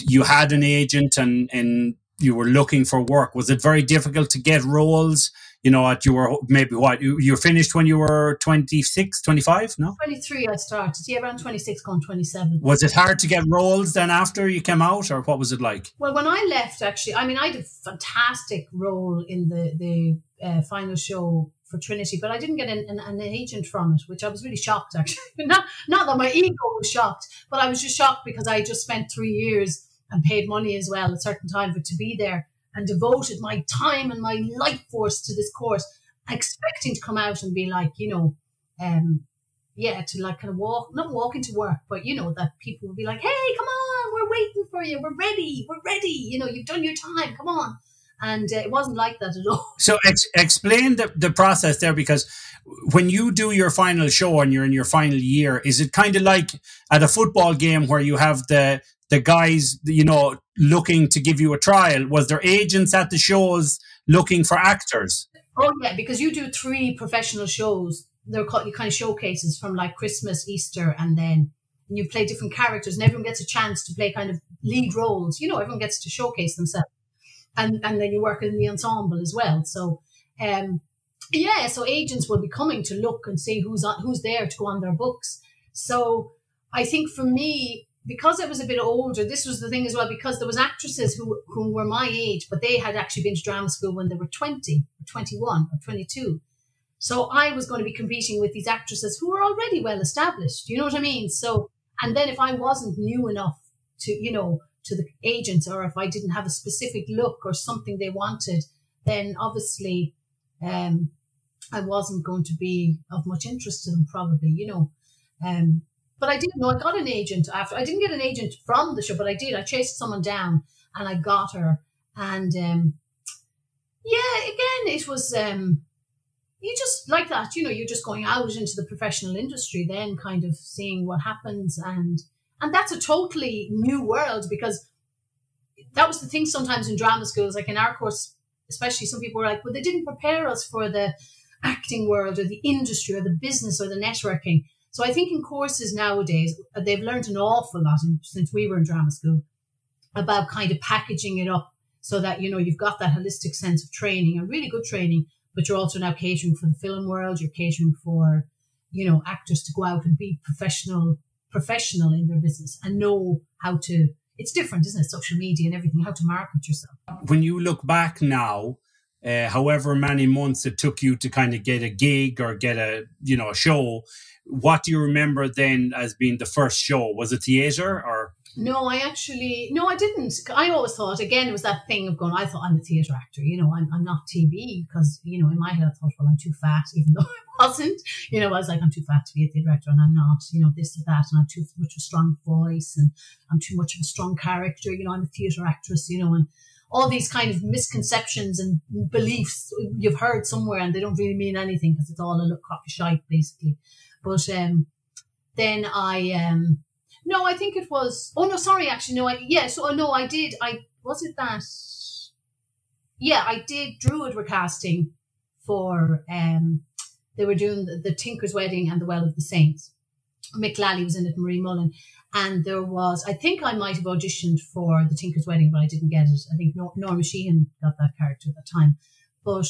you had an agent and you were looking for work. Was it very difficult to get roles? You know, you were maybe you finished when you were 26, 25, no? 23 I started. Yeah, around 26 going 27. Was it hard to get roles then after you came out, or what was it like? Well, when I left, actually, I mean, I had a fantastic role in the final show for Trinity, but I didn't get an agent from it, which I was really shocked, actually. Not that my ego was shocked, but I was just shocked because I just spent 3 years and paid money as well at a certain time for to be there, and devoted my time and my life force to this course, expecting to come out and be like, you know, to like kind of not walk into work, but, you know, that people would be like, hey, come on, we're waiting for you, we're ready, you know, you've done your time, come on. And it wasn't like that at all. So explain the process there, because when you do your final show and you're in your final year, is it kind of like at a football game where you have the guys, you know, looking to give you a trial? Was there agents at the shows looking for actors? Oh, yeah, because you do 3 professional shows. They're called kind of showcases from like Christmas, Easter, and then you play different characters, and everyone gets a chance to play kind of lead roles. You know, everyone gets to showcase themselves. And then you work in the ensemble as well. So, so agents will be coming to look and see who's there to go on their books. So I think for me, because I was a bit older, this was the thing as well, because there was actresses who were my age, but they had actually been to drama school when they were 20 or 21 or 22. So I was going to be competing with these actresses who were already well established. You know what I mean? So, and then if I wasn't new enough to, you know, to the agents, or if I didn't have a specific look or something they wanted, then obviously I wasn't going to be of much interest to them, probably, you know. But I did know I got an agent after. I didn't get an agent from the show, but I did. I chased someone down and I got her. And again, it was you just like that, you know, you're just going out into the professional industry, then kind of seeing what happens, and that's a totally new world, because that was the thing sometimes in drama schools, like in our course especially some people were like, well, they didn't prepare us for the acting world or the industry or the business or the networking. So I think in courses nowadays, they've learned an awful lot since we were in drama school about kind of packaging it up so that, you know, you've got that holistic sense of training and really good training, but you're also now catering for the film world. You're catering for, you know, actors to go out and be professional in their business and know how to, it's different, isn't it? Social media and everything, how to market yourself. When you look back now, however many months it took you to kind of get a gig or get a, you know, a show, what do you remember then as being the first show? Was it theatre or? No, I didn't. I always thought, again, it was that thing of going, I thought I'm a theatre actor, you know, I'm not TV, because, you know, in my head I thought, well, I'm too fat, even though I wasn't, you know, I was like, I'm too fat to be a theatre actor and I'm not, you know, this or that, and I'm too much of a strong voice and I'm too much of a strong character, you know, I'm a theatre actress, you know, and all these kind of misconceptions and beliefs you've heard somewhere and they don't really mean anything because it's all a little coffee shite, basically. But then no, I think it was, I did Druid were casting for, they were doing the Tinker's Wedding and the Well of the Saints. Mick Lally was in it, Marie Mullen. And there was, I think I might have auditioned for the Tinker's Wedding, but I didn't get it. I think Norma Sheehan got that character at that time. But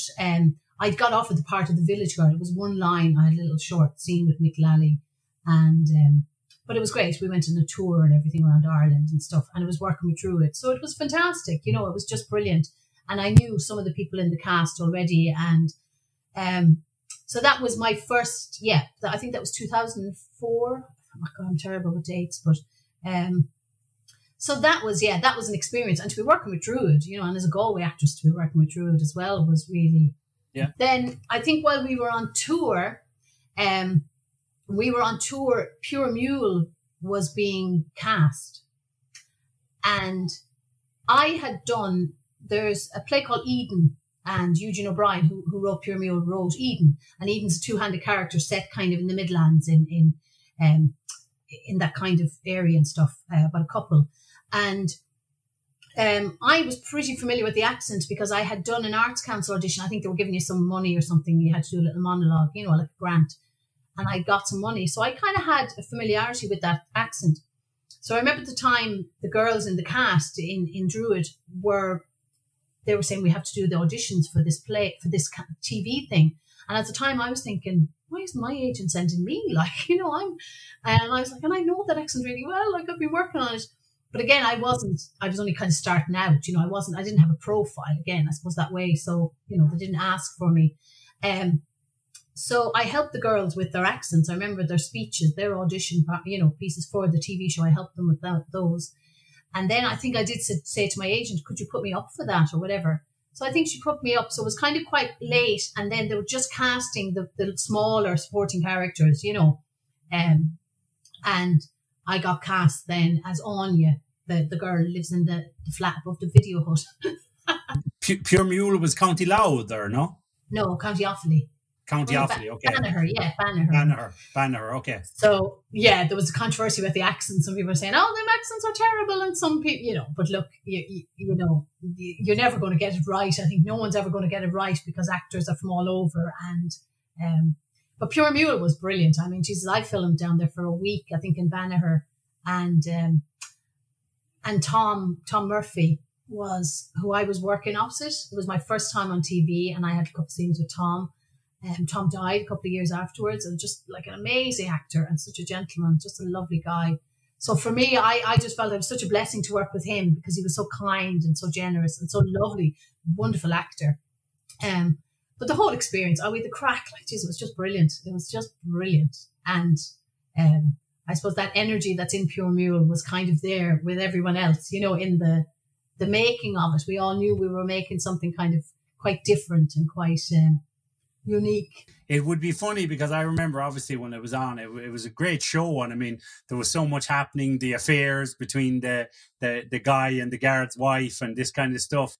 I got offered the part of the village girl. It was one line. I had a little short scene with Mick Lally. And, but it was great. We went on a tour and everything around Ireland and stuff. And it was working with Druid. So it was fantastic. You know, it was just brilliant. And I knew some of the people in the cast already. And so that was my first, I think that was 2004. Oh God, I'm terrible with dates. But so that was an experience. And to be working with Druid, you know, and as a Galway actress to be working with Druid as well was really... Yeah. Then I think while we were on tour, Pure Mule was being cast. And I had done, there's a play called Eden, and Eugene O'Brien, who wrote Pure Mule, wrote Eden. And Eden's a two-handed character set kind of in the Midlands in that kind of area and stuff, about a couple. And I was pretty familiar with the accent because I had done an Arts Council audition. I think they were giving you some money or something. You had to do a little monologue, you know, like a grant. And I got some money. So I kind of had a familiarity with that accent. So I remember at the time, the girls in the cast in Druid they were saying we have to do the auditions for this play, for this TV thing. And at the time I was thinking, why isn't my agent sending me? Like, you know, and I was like, and I know that accent really well. Like, I've been working on it. But again, I was only kind of starting out, you know, I didn't have a profile again, I suppose that way. So, you know, they didn't ask for me. So I helped the girls with their accents. I remember their speeches, their audition, you know, pieces for the TV show. I helped them with those. And then I think I did say to my agent, could you put me up for that or whatever? So I think she put me up. So it was kind of quite late. And then they were just casting the smaller supporting characters, you know. And I got cast then as Anya, the girl who lives in the flat above the video hut. Pure Mule was County Louth there, no? No, County Offaly. County Offaly, okay. Banagher, okay. So, yeah, there was a controversy about the accents. Some people were saying, oh, them accents are terrible. And some people, you know, but look, you know, you're never going to get it right. I think no one's ever going to get it right because actors are from all over. And but Pure Mule was brilliant. I mean, Jesus, I filmed down there for a week, I think in Banagher. And Tom Murphy was who I was working opposite. It was my first time on TV and I had a couple of scenes with Tom. Tom died a couple of years afterwards and just like an amazing actor and such a gentleman, just a lovely guy. So for me, I just felt it was such a blessing to work with him because he was so kind and so generous and so lovely, wonderful actor. But the whole experience, with the crack, like, geez, it was just brilliant. It was just brilliant. And I suppose that energy that's in Pure Mule was kind of there with everyone else, you know, in the making of it. We all knew we were making something kind of quite different and quite unique. It would be funny because I remember obviously when it was on, it was a great show, and I mean there was so much happening, the affairs between the guy and the guard's wife and this kind of stuff.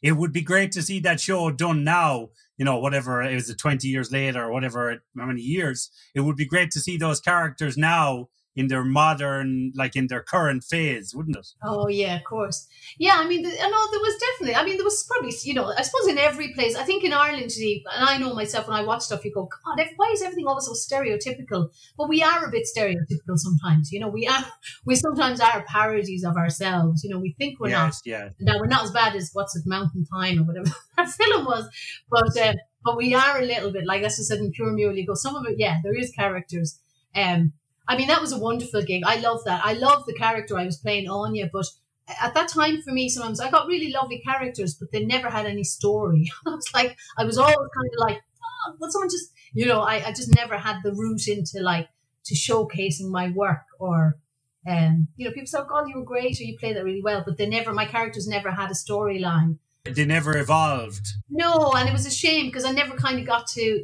It would be great to see that show done now, you know, whatever it was, 20 years later or whatever, how many years. It would be great to see those characters now, in their modern, like in their current phase, wouldn't it? Oh yeah, of course. Yeah, I mean, I know there was definitely. I mean, there was probably, I suppose in every place. I think in Ireland, and I know myself when I watch stuff, you go, God, why is everything always so stereotypical? But we are a bit stereotypical sometimes. We sometimes are parodies of ourselves. We think we're not. Yes. Now we're not as bad as what's it, Mountain Time or whatever that film was, but we are a little bit like, as I said in Pure Mule. You go, some of it, yeah, there is characters. I mean, that was a wonderful gig. I love that. I love the character I was playing, Anya, but at that time for me, sometimes I got really lovely characters, but they never had any story. I was always kind of like, oh, but someone just, I just never had the route into to showcasing my work, or, people say, oh God, you were great, or you played that really well, but my characters never had a storyline. They never evolved. No, and it was a shame because I never kind of got to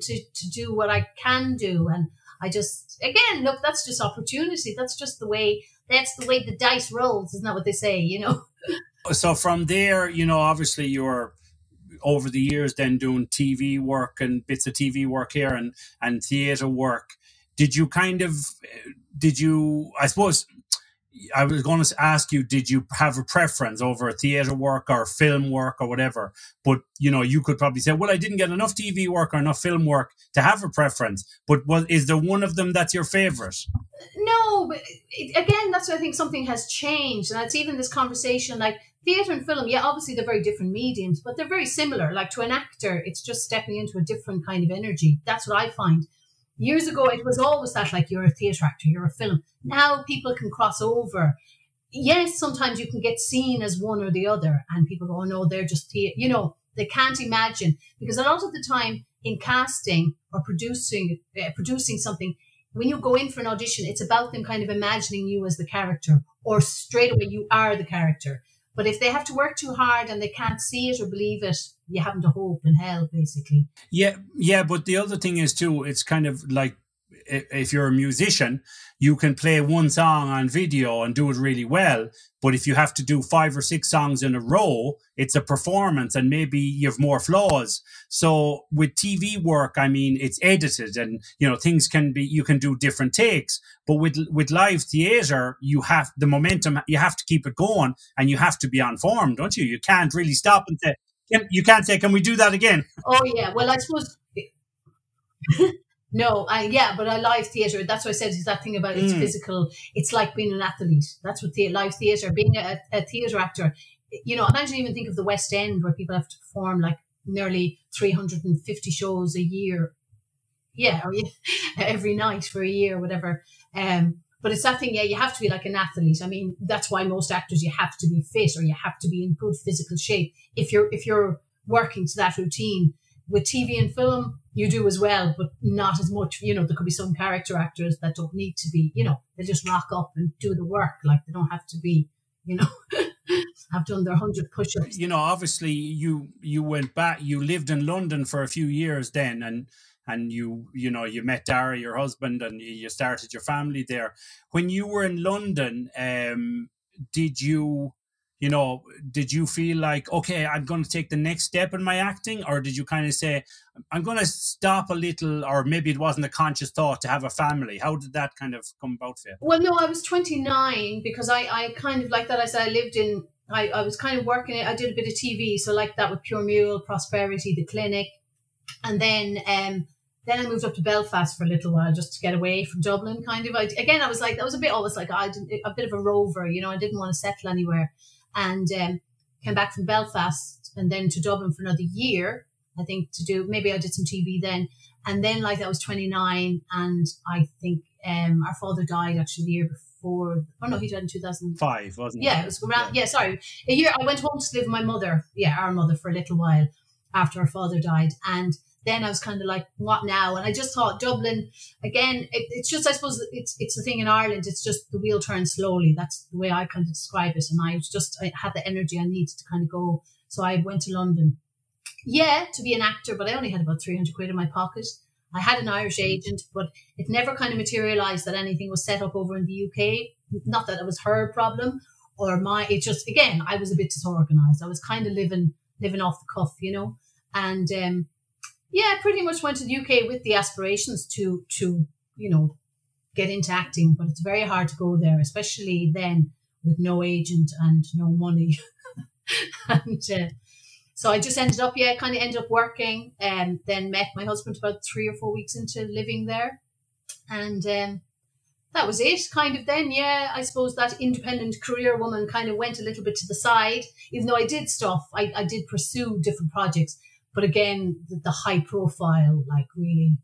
do what I can do. And I just, again, look, that's just opportunity. That's just the way the dice rolls. Isn't that what they say, So from there, obviously you're over the years then doing TV work and bits of TV work here and theatre work. I suppose I was going to ask you, did you have a preference over theatre work or film work or whatever? But, you could probably say, well, I didn't get enough TV work or enough film work to have a preference. But is there one of them that's your favourite? No, but again, that's why I think something has changed. And it's even this conversation, like theatre and film, yeah, obviously they're very different mediums, but they're very similar. Like to an actor, it's just stepping into a different kind of energy. That's what I find. Years ago, it was always that, like, you're a theatre actor, you're a film. Now people can cross over. Yes, sometimes you can get seen as one or the other, and people go, oh no, they're just theatre. They can't imagine. Because a lot of the time in casting or producing something, when you go in for an audition, it's about them kind of imagining you as the character, or straight away you are the character. But if they have to work too hard and they can't see it or believe it, you haven't a hope in hell, basically. Yeah. But the other thing is too, it's kind of like, if you're a musician, you can play one song on video and do it really well. But if you have to do 5 or 6 songs in a row, it's a performance and maybe you have more flaws. So with TV work, I mean, it's edited and, things you can do different takes. But with live theatre, you have the momentum, you have to keep it going and you have to be on form, don't you? You can't really stop and say, can we do that again? Oh, yeah. Well, I suppose... No, but I live theatre. That's what I said, is that thing about it's physical. It's like being an athlete. That's what live theatre, being a theatre actor. Imagine even think of the West End, where people have to perform like nearly 350 shows a year. Yeah, or every night for a year, whatever. But it's that thing, you have to be like an athlete. I mean, that's why most actors, you have to be fit or you have to be in good physical shape if you're working to that routine. With TV and film, you do as well, but not as much. There could be some character actors that don't need to be, they just rock up and do the work. Like they don't have to be, have done their 100 push-ups. Obviously you went back, you lived in London for a few years then, and you met Dara, your husband, and you started your family there. When you were in London, did you feel like, okay, I'm going to take the next step in my acting? Or did you kind of say, I'm going to stop a little, or maybe it wasn't a conscious thought to have a family? How did that kind of come about for you? Well, no, I was 29 because I kind of, like that I said, I was kind of working it. I did a bit of TV. So like that with Pure Mule, Prosperity, The Clinic. And then I moved up to Belfast for a little while just to get away from Dublin, kind of. I was like, that was a bit always like, a bit of a rover, I didn't want to settle anywhere. And came back from Belfast and then to Dublin for another year, I think, maybe I did some TV then. And then like I was 29 and I think our father died actually the year before. Oh no, he died in 2005, wasn't it? Yeah, it was around, sorry. A year, I went home to live with my mother, our mother, for a little while after our father died. And then I was kind of like, what now? And I just thought Dublin, again, it's just, I suppose it's the thing in Ireland, it's just the wheel turns slowly. That's the way I kind of describe it. And I had the energy I needed to kind of go. So I went to London. Yeah, to be an actor, but I only had about 300 quid in my pocket. I had an Irish agent, but it never kind of materialised that anything was set up over in the UK. Not that it was her problem or it just, again, I was a bit disorganised. I was kind of living off the cuff, and pretty much went to the UK with the aspirations to get into acting, but it's very hard to go there, especially then with no agent and no money. And so I just ended up working, and then met my husband about 3 or 4 weeks into living there. And that was it kind of then. Yeah, I suppose that independent career woman kind of went a little bit to the side, even though I did stuff. I did pursue different projects. But again, the high profile, like really,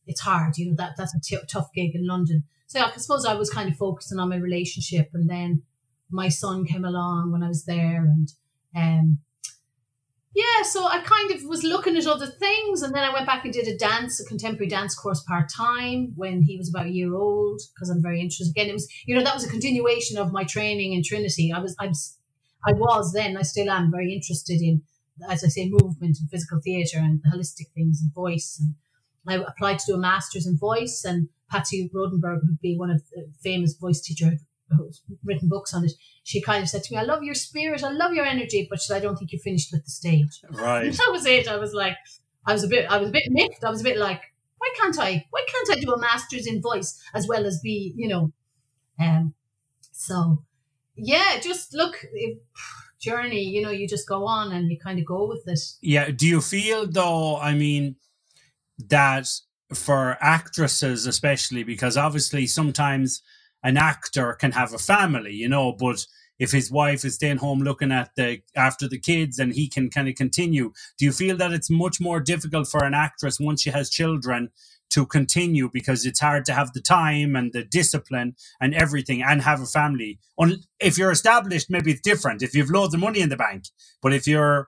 it's hard. That's a tough gig in London. So I suppose I was kind of focusing on my relationship. And then my son came along when I was there. And so I kind of was looking at other things, and then I went back and did a contemporary dance course part-time when he was about a year old, because I'm very interested. Again, it was, that was a continuation of my training in Trinity. I still am very interested in, as I say, movement and physical theatre and the holistic things and voice. And I applied to do a master's in voice, and Patsy Rodenberg, who'd be one of the famous voice teachers who's written books on it, she kind of said to me, I love your spirit, I love your energy, but I don't think you finished with the stage. Right. And that was it. I was like, I was a bit mixed. I was a bit like, why can't I do a master's in voice as well as be, so yeah, just look, journey, you just go on and you kind of go with it. Yeah. Do you feel though, that for actresses especially, because obviously sometimes an actor can have a family, but if his wife is staying home looking after the kids and he can kind of continue, do you feel that it's much more difficult for an actress once she has children to continue, because it's hard to have the time and the discipline and everything and have a family? If you're established, maybe it's different. If you've loads of money in the bank, but if you're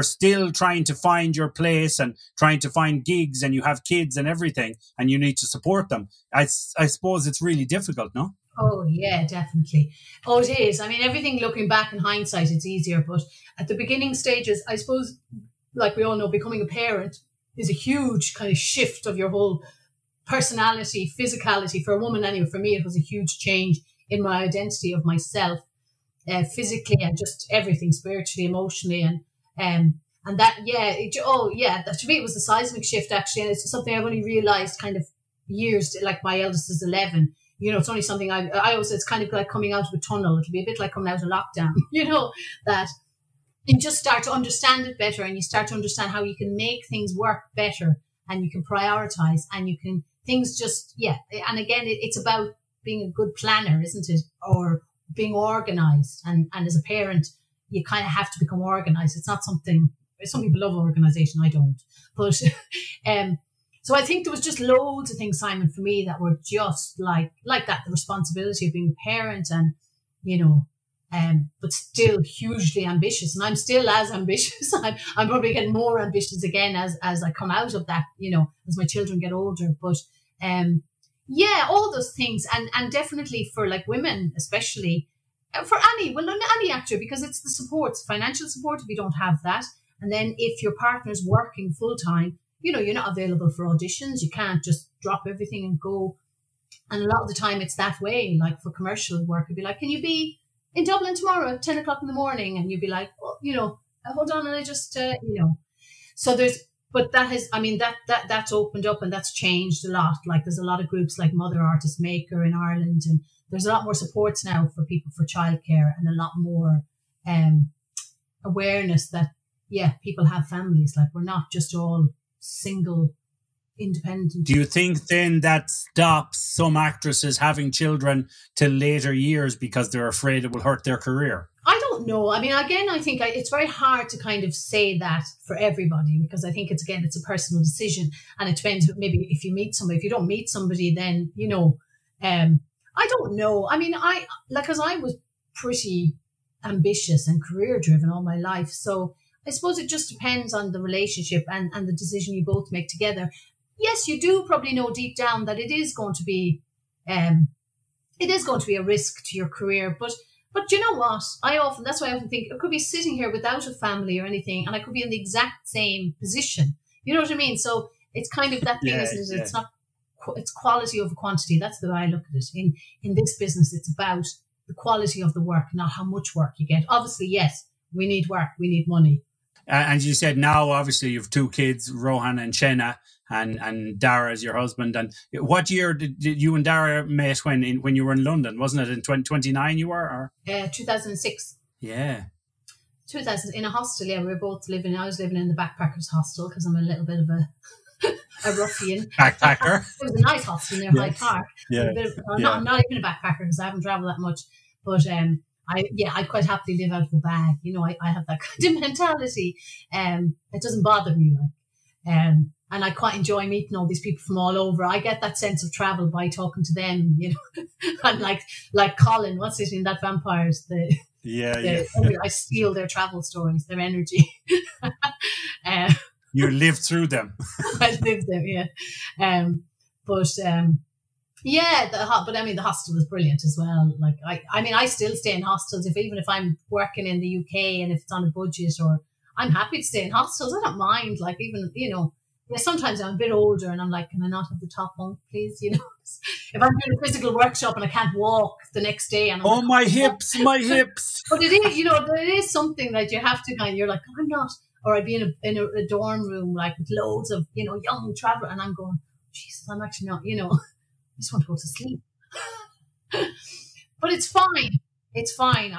still trying to find your place and trying to find gigs and you have kids and everything and you need to support them, I suppose it's really difficult, no? Oh, yeah, definitely. Oh, it is. Everything looking back in hindsight, it's easier. But at the beginning stages, I suppose, like we all know, becoming a parent is a huge kind of shift of your whole personality, physicality. For a woman anyway, for me, it was a huge change in my identity of myself, physically and just everything, spiritually, emotionally. And that, that to me, it was a seismic shift, actually. And it's something I've only realised kind of years, like my eldest is 11. It's only something I always, it's kind of like coming out of a tunnel. It'll be a bit like coming out of lockdown, that you just start to understand it better, and you start to understand how you can make things work better, and you can prioritize, and you can, things just, And again, it's about being a good planner, isn't it? Or being organized. And as a parent, you kind of have to become organized. It's not something, some people love organization. I don't. But, so I think there was just loads of things, Simon, for me that were just like that, the responsibility of being a parent and, but still hugely ambitious. And I'm still as ambitious. I'm probably getting more ambitious again as I come out of that, as my children get older. But, all those things. And definitely for like women, especially for any actor, because it's the support, financial support, if you don't have that. And then if your partner's working full time, you're not available for auditions. You can't just drop everything and go. And a lot of the time it's that way. Like for commercial work, it'd be like, can you be in Dublin tomorrow at 10 o'clock in the morning? And you'd be like, hold on. And I just, so but that has, that's opened up and that's changed a lot. Like there's a lot of groups like Mother Artist Maker in Ireland, and there's a lot more supports now for people for childcare, and a lot more awareness that, people have families. Like we're not just all single, independent. Do you think then that stops some actresses having children till later years because they're afraid it will hurt their career? I don't know. Again, I think it's very hard to kind of say that for everybody, because I think it's a personal decision, and it depends maybe if you meet somebody. If you don't meet somebody, then, I don't know. Because I was pretty ambitious and career driven all my life. So I suppose it just depends on the relationship and the decision you both make together. Yes, you do probably know deep down that it is going to be a risk to your career. But you know what? That's why I often think I could be sitting here without a family or anything, and I could be in the exact same position. You know what I mean? So it's kind of that thing, isn't it? Yeah. It's not, it's quality over quantity. That's the way I look at it. In this business, it's about the quality of the work, not how much work you get. Obviously, yes, we need work, we need money. And you said now, obviously, you have two kids, Rohan and Chenna. and Dara is your husband. And what year did you and Dara met when you were in London? Wasn't it in 2029 you were? Or? 2006. Yeah. 2000 in a hostel. Yeah, we were both living. I was living in the backpackers hostel because I'm a little bit of a ruffian. Backpacker. It was a nice hostel near Hyde Park. Yeah. I'm not even a backpacker because I haven't travelled that much. But I quite happily live out of a bag. You know, I have that kind of mentality. It doesn't bother me. And I quite enjoy meeting all these people from all over. I get that sense of travel by talking to them, you know. And like Colin, what's it in that Vampires? I steal their travel stories, their energy. You lived through them. I lived them, yeah. But the hostel was brilliant as well. Like I still stay in hostels even if I'm working in the UK and if it's on a budget, or I'm happy to stay in hostels. I don't mind. Like even, you know, yeah, sometimes I'm a bit older and I'm like, can I not have the top bunk, please? You know, if I'm doing a physical workshop and I can't walk the next day, and I'm my hips. But it is, you know, there is something that you have to you're like, I'm not. Or I'd be in a dorm room like with loads of, you know, young travelers, and I'm going, Jesus, I'm actually not, you know, I just want to go to sleep. But it's fine. It's fine.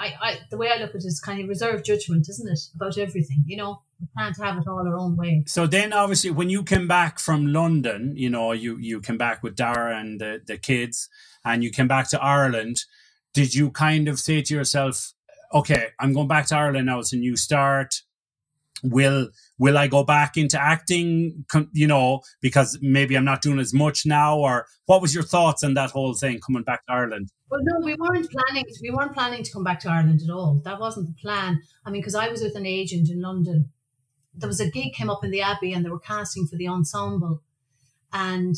The way I look at it is kind of reserved judgment, isn't it? About everything, you know. We can't have it all our own way. So then obviously when you came back from London, you know, you came back with Dara and the kids, and you came back to Ireland, did you kind of say to yourself, okay, I'm going back to Ireland now, it's a new start. Will I go back into acting, you know, because maybe I'm not doing as much now? Or what was your thoughts on that whole thing coming back to Ireland? Well, no, we weren't planning to come back to Ireland at all. That wasn't the plan. I mean, because I was with an agent in London. There was a gig came up in the Abbey and they were casting for the ensemble. And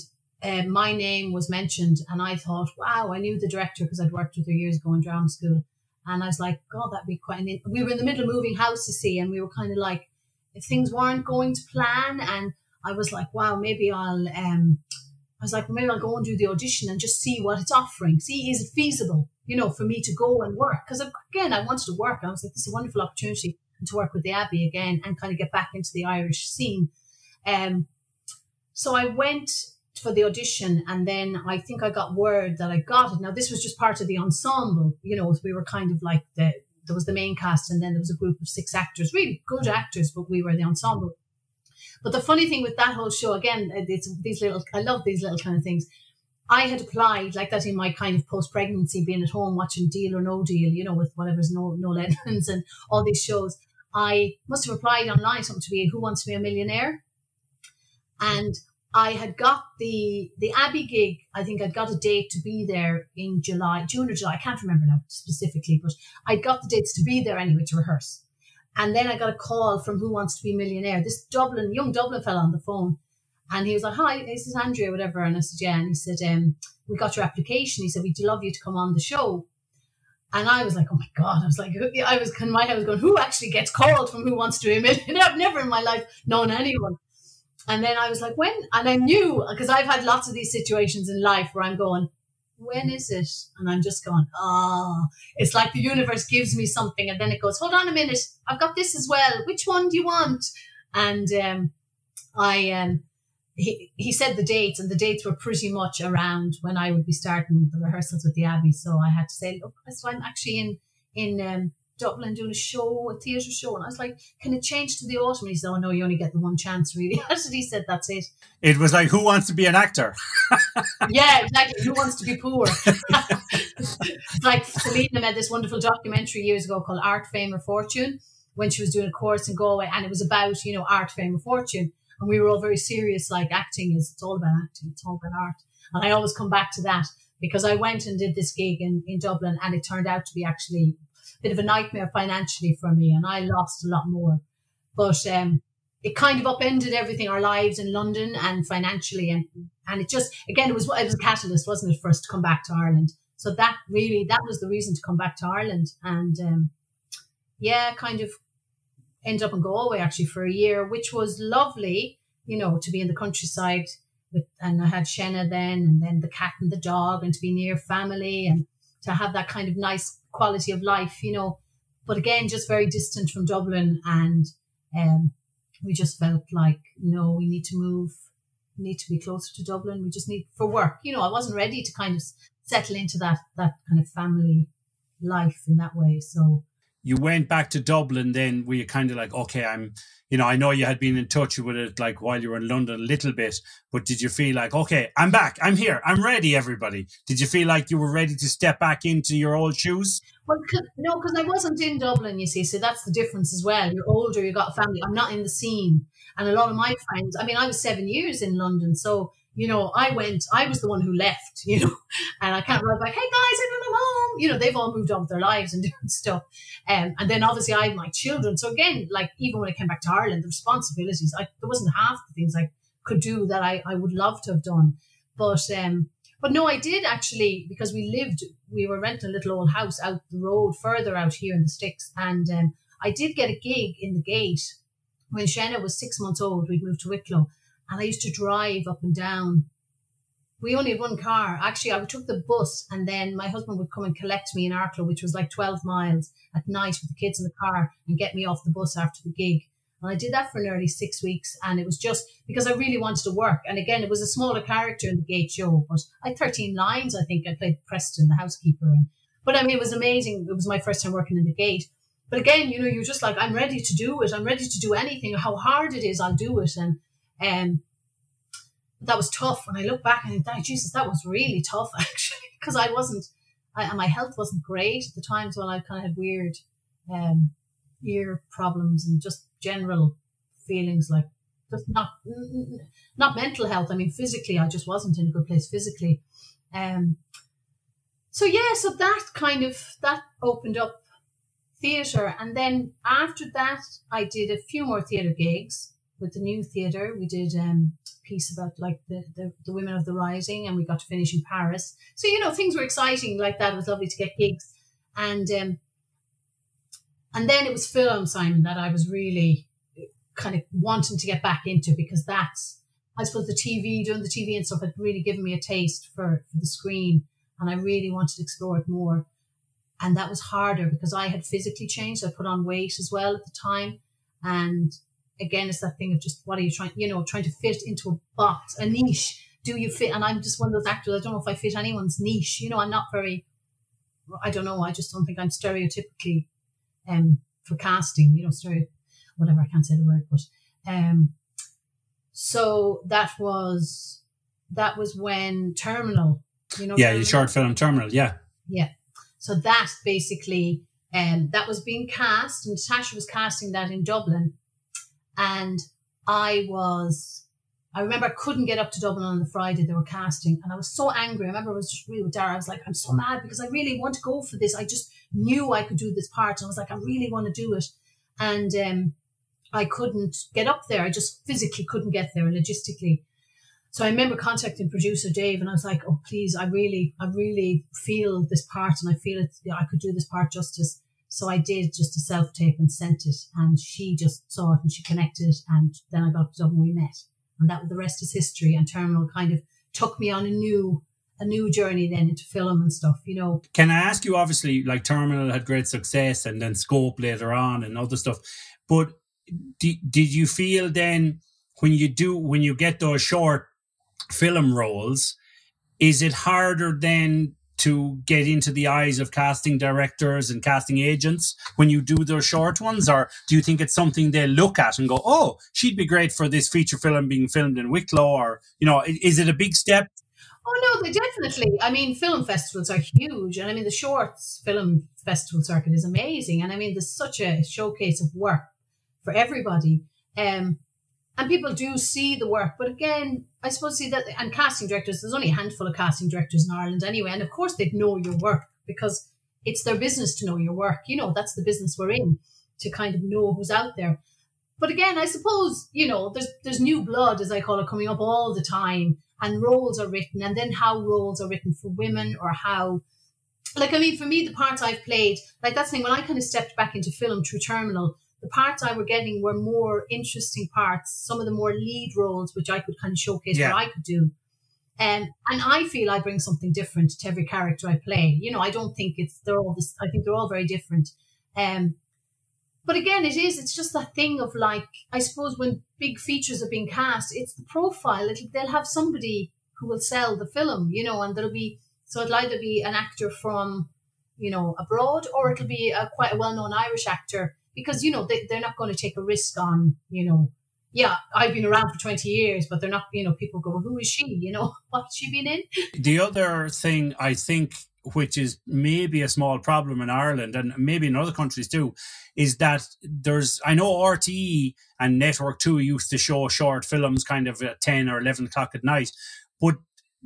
my name was mentioned. And I thought, wow, I knew the director because I'd worked with her years ago in drama school. And I was like, God, that'd be quite... We were in the middle of moving house, you see, and we were kind of like, if things weren't going to plan, and I was like, wow, maybe I'll go and do the audition and just see what it's offering. See, is it feasible, you know, for me to go and work? Because again, I wanted to work. I was like, this is a wonderful opportunity to work with the Abbey again and kind of get back into the Irish scene. So I went for the audition, and then I think I got word that I got it. Now, this was just part of the ensemble, you know, we were kind of like there was the main cast, and then there was a group of 6 actors, really good actors, but we were the ensemble. But the funny thing with that whole show, again, I love these little kind of things. I had applied like that in my kind of post-pregnancy, being at home watching Deal or No Deal, you know, with whatever's Noel Edmonds and all these shows. I must have applied online something to be Who Wants to Be a Millionaire? And I had got the Abbey gig. I think I'd got a date to be there in June or July. I can't remember now specifically, but I got the dates to be there anyway to rehearse. And then I got a call from Who Wants to Be a Millionaire, this young Dublin fella on the phone. And he was like, hi, this is Andrea, whatever. And I said, yeah. And he said, we got your application. He said, we'd love you to come on the show. And I was like, oh my God. I was like, in my head, I was going, who actually gets called from Who Wants to Be a Millionaire? I've never in my life known anyone. And then I was like, when? And I knew, because I've had lots of these situations in life where I'm going, when is it? And I'm just going, it's like the universe gives me something. And then it goes, hold on a minute. I've got this as well. Which one do you want? And he said the dates, and the dates were pretty much around when I would be starting the rehearsals with the Abbey. So I had to say, look, so I'm actually in Dublin doing a theatre show. And I was like, can it change to the autumn? And he said, oh no, you only get the one chance really. That's what he said, that's it. It was like, who wants to be an actor? Yeah, exactly. Who wants to be poor? It's like Selena made this wonderful documentary years ago called Art, Fame or Fortune, when she was doing a course in Galway, and it was about, you know, art, fame or fortune. And we were all very serious, like it's all about acting, it's all about art. And I always come back to that because I went and did this gig in Dublin, and it turned out to be actually a bit of a nightmare financially for me, and I lost a lot more. But it kind of upended everything, our lives in London and financially. And it just, again, it was a catalyst, wasn't it, for us to come back to Ireland. So that was the reason to come back to Ireland. And kind of ended up in Galway actually for a year, which was lovely, you know, to be in the countryside and I had Shenna then, and then the cat and the dog, and to be near family and to have that kind of nice quality of life, you know. But again, just very distant from Dublin, and we just felt like, no, we need to need to be closer to Dublin. We just need for work. You know, I wasn't ready to kind of settle into that kind of family life in that way. So you went back to Dublin then, were you kind of like, okay, I know you had been in touch with it like while you were in London a little bit, but did you feel like, okay, I'm back, I'm here, I'm ready, everybody? Did you feel like you were ready to step back into your old shoes? Well, no, because I wasn't in Dublin, you see, so that's the difference as well. You're older, you got a family. I'm not in the scene. And a lot of my friends, I mean, I was 7 years in London, so, you know, I was the one who left, you know, and I can't run back, hey guys, I'm home. You know, they've all moved on with their lives and doing stuff. And then obviously I had my children. So again, like even when I came back to Ireland, the responsibilities, there wasn't half the things I could do that I would love to have done. But no, I did actually, because we were renting a little old house out the road, further out here in the sticks. And I did get a gig in the Gate. When Shenna was 6 months old, we'd moved to Wicklow. And I used to drive up and down. We only had one car. Actually, I took the bus, and then my husband would come and collect me in Arklow, which was like 12 miles at night with the kids in the car, and get me off the bus after the gig. And I did that for nearly 6 weeks. And it was just because I really wanted to work. And again, it was a smaller character in the Gate show, but I had 13 lines. I think I played Preston, the housekeeper. But I mean, it was amazing. It was my first time working in the Gate. But again, you know, you're just like, I'm ready to do it. I'm ready to do anything. How hard it is, I'll do it. And that was tough. When I look back and think, Jesus, that was really tough, actually, because my health wasn't great at the time. So I kind of had weird ear problems and just general feelings like just not mental health. I mean, physically, I just wasn't in a good place physically. So that opened up theatre. And then after that, I did a few more theatre gigs with the New Theatre. We did a piece about like the women of the rising, and we got to finish in Paris. So, you know, things were exciting like that. It was lovely to get gigs. And then it was film, Simon, that I was really kind of wanting to get back into, because that's, I suppose, doing the TV and stuff had really given me a taste for the screen, and I really wanted to explore it more. And that was harder because I had physically changed. I put on weight as well at the time. And again, it's that thing of just, what are you trying to fit into a box, a niche. Do you fit? And I'm just one of those actors, I don't know if I fit anyone's niche. You know, I'm not very, I don't know, I just don't think I'm stereotypically for casting, you know, whatever, I can't say the word, but so that was when Terminal, you know. Yeah, your short film Terminal, yeah. Yeah. So that basically, that was being cast, and Natasha was casting that in Dublin. And I remember I couldn't get up to Dublin on the Friday they were casting, and I was so angry. I remember I was just really with Dara. I was like, I'm so mad because I really want to go for this. I just knew I could do this part. And I was like, I really want to do it. And I couldn't get up there. I just physically couldn't get there, logistically. So I remember contacting producer Dave, and I was like, oh, please, I really feel this part, and I feel I could do this part justice. So I did just a self-tape and sent it, and she just saw it and she connected, and then I got to Dublin, we met, and the rest is history. And Terminal kind of took me on a new journey then into film and stuff, you know. Can I ask you, obviously, like Terminal had great success, and then Scope later on and other stuff, but did you feel then when you get those short film roles, is it harder then to get into the eyes of casting directors and casting agents when you do those short ones? Or do you think it's something they look at and go, oh, she'd be great for this feature film being filmed in Wicklow? Or, you know, is it a big step? Oh, no, they definitely. I mean, film festivals are huge. And I mean, the Shorts Film Festival circuit is amazing. And I mean, there's such a showcase of work for everybody. And people do see the work. But again, I suppose and casting directors, there's only a handful of casting directors in Ireland anyway. And of course they'd know your work because it's their business to know your work. You know, that's the business we're in, to kind of know who's out there. But again, I suppose, you know, there's new blood, as I call it, coming up all the time, and roles are written, and then how roles are written for women, or how, like, I mean, for me, the parts I've played, like that's the thing, when I kind of stepped back into film through Terminal, the parts I were getting were more interesting parts, some of the more lead roles, which I could kind of showcase what I could do. And I feel I bring something different to every character I play. You know, I don't think they're all this, I think they're all very different. But again, it's just that thing of, like, I suppose when big features are being cast, it's the profile. They'll have somebody who will sell the film, you know, and it'll either be an actor from, you know, abroad, or it'll be quite a well-known Irish actor, because, you know, they're not going to take a risk on, you know, yeah, I've been around for 20 years, but they're not, you know, people go, who is she? You know, what's she been in? The other thing I think, which is maybe a small problem in Ireland and maybe in other countries too, is that I know RTE and Network 2 used to show short films kind of at 10 or 11 o'clock at night. But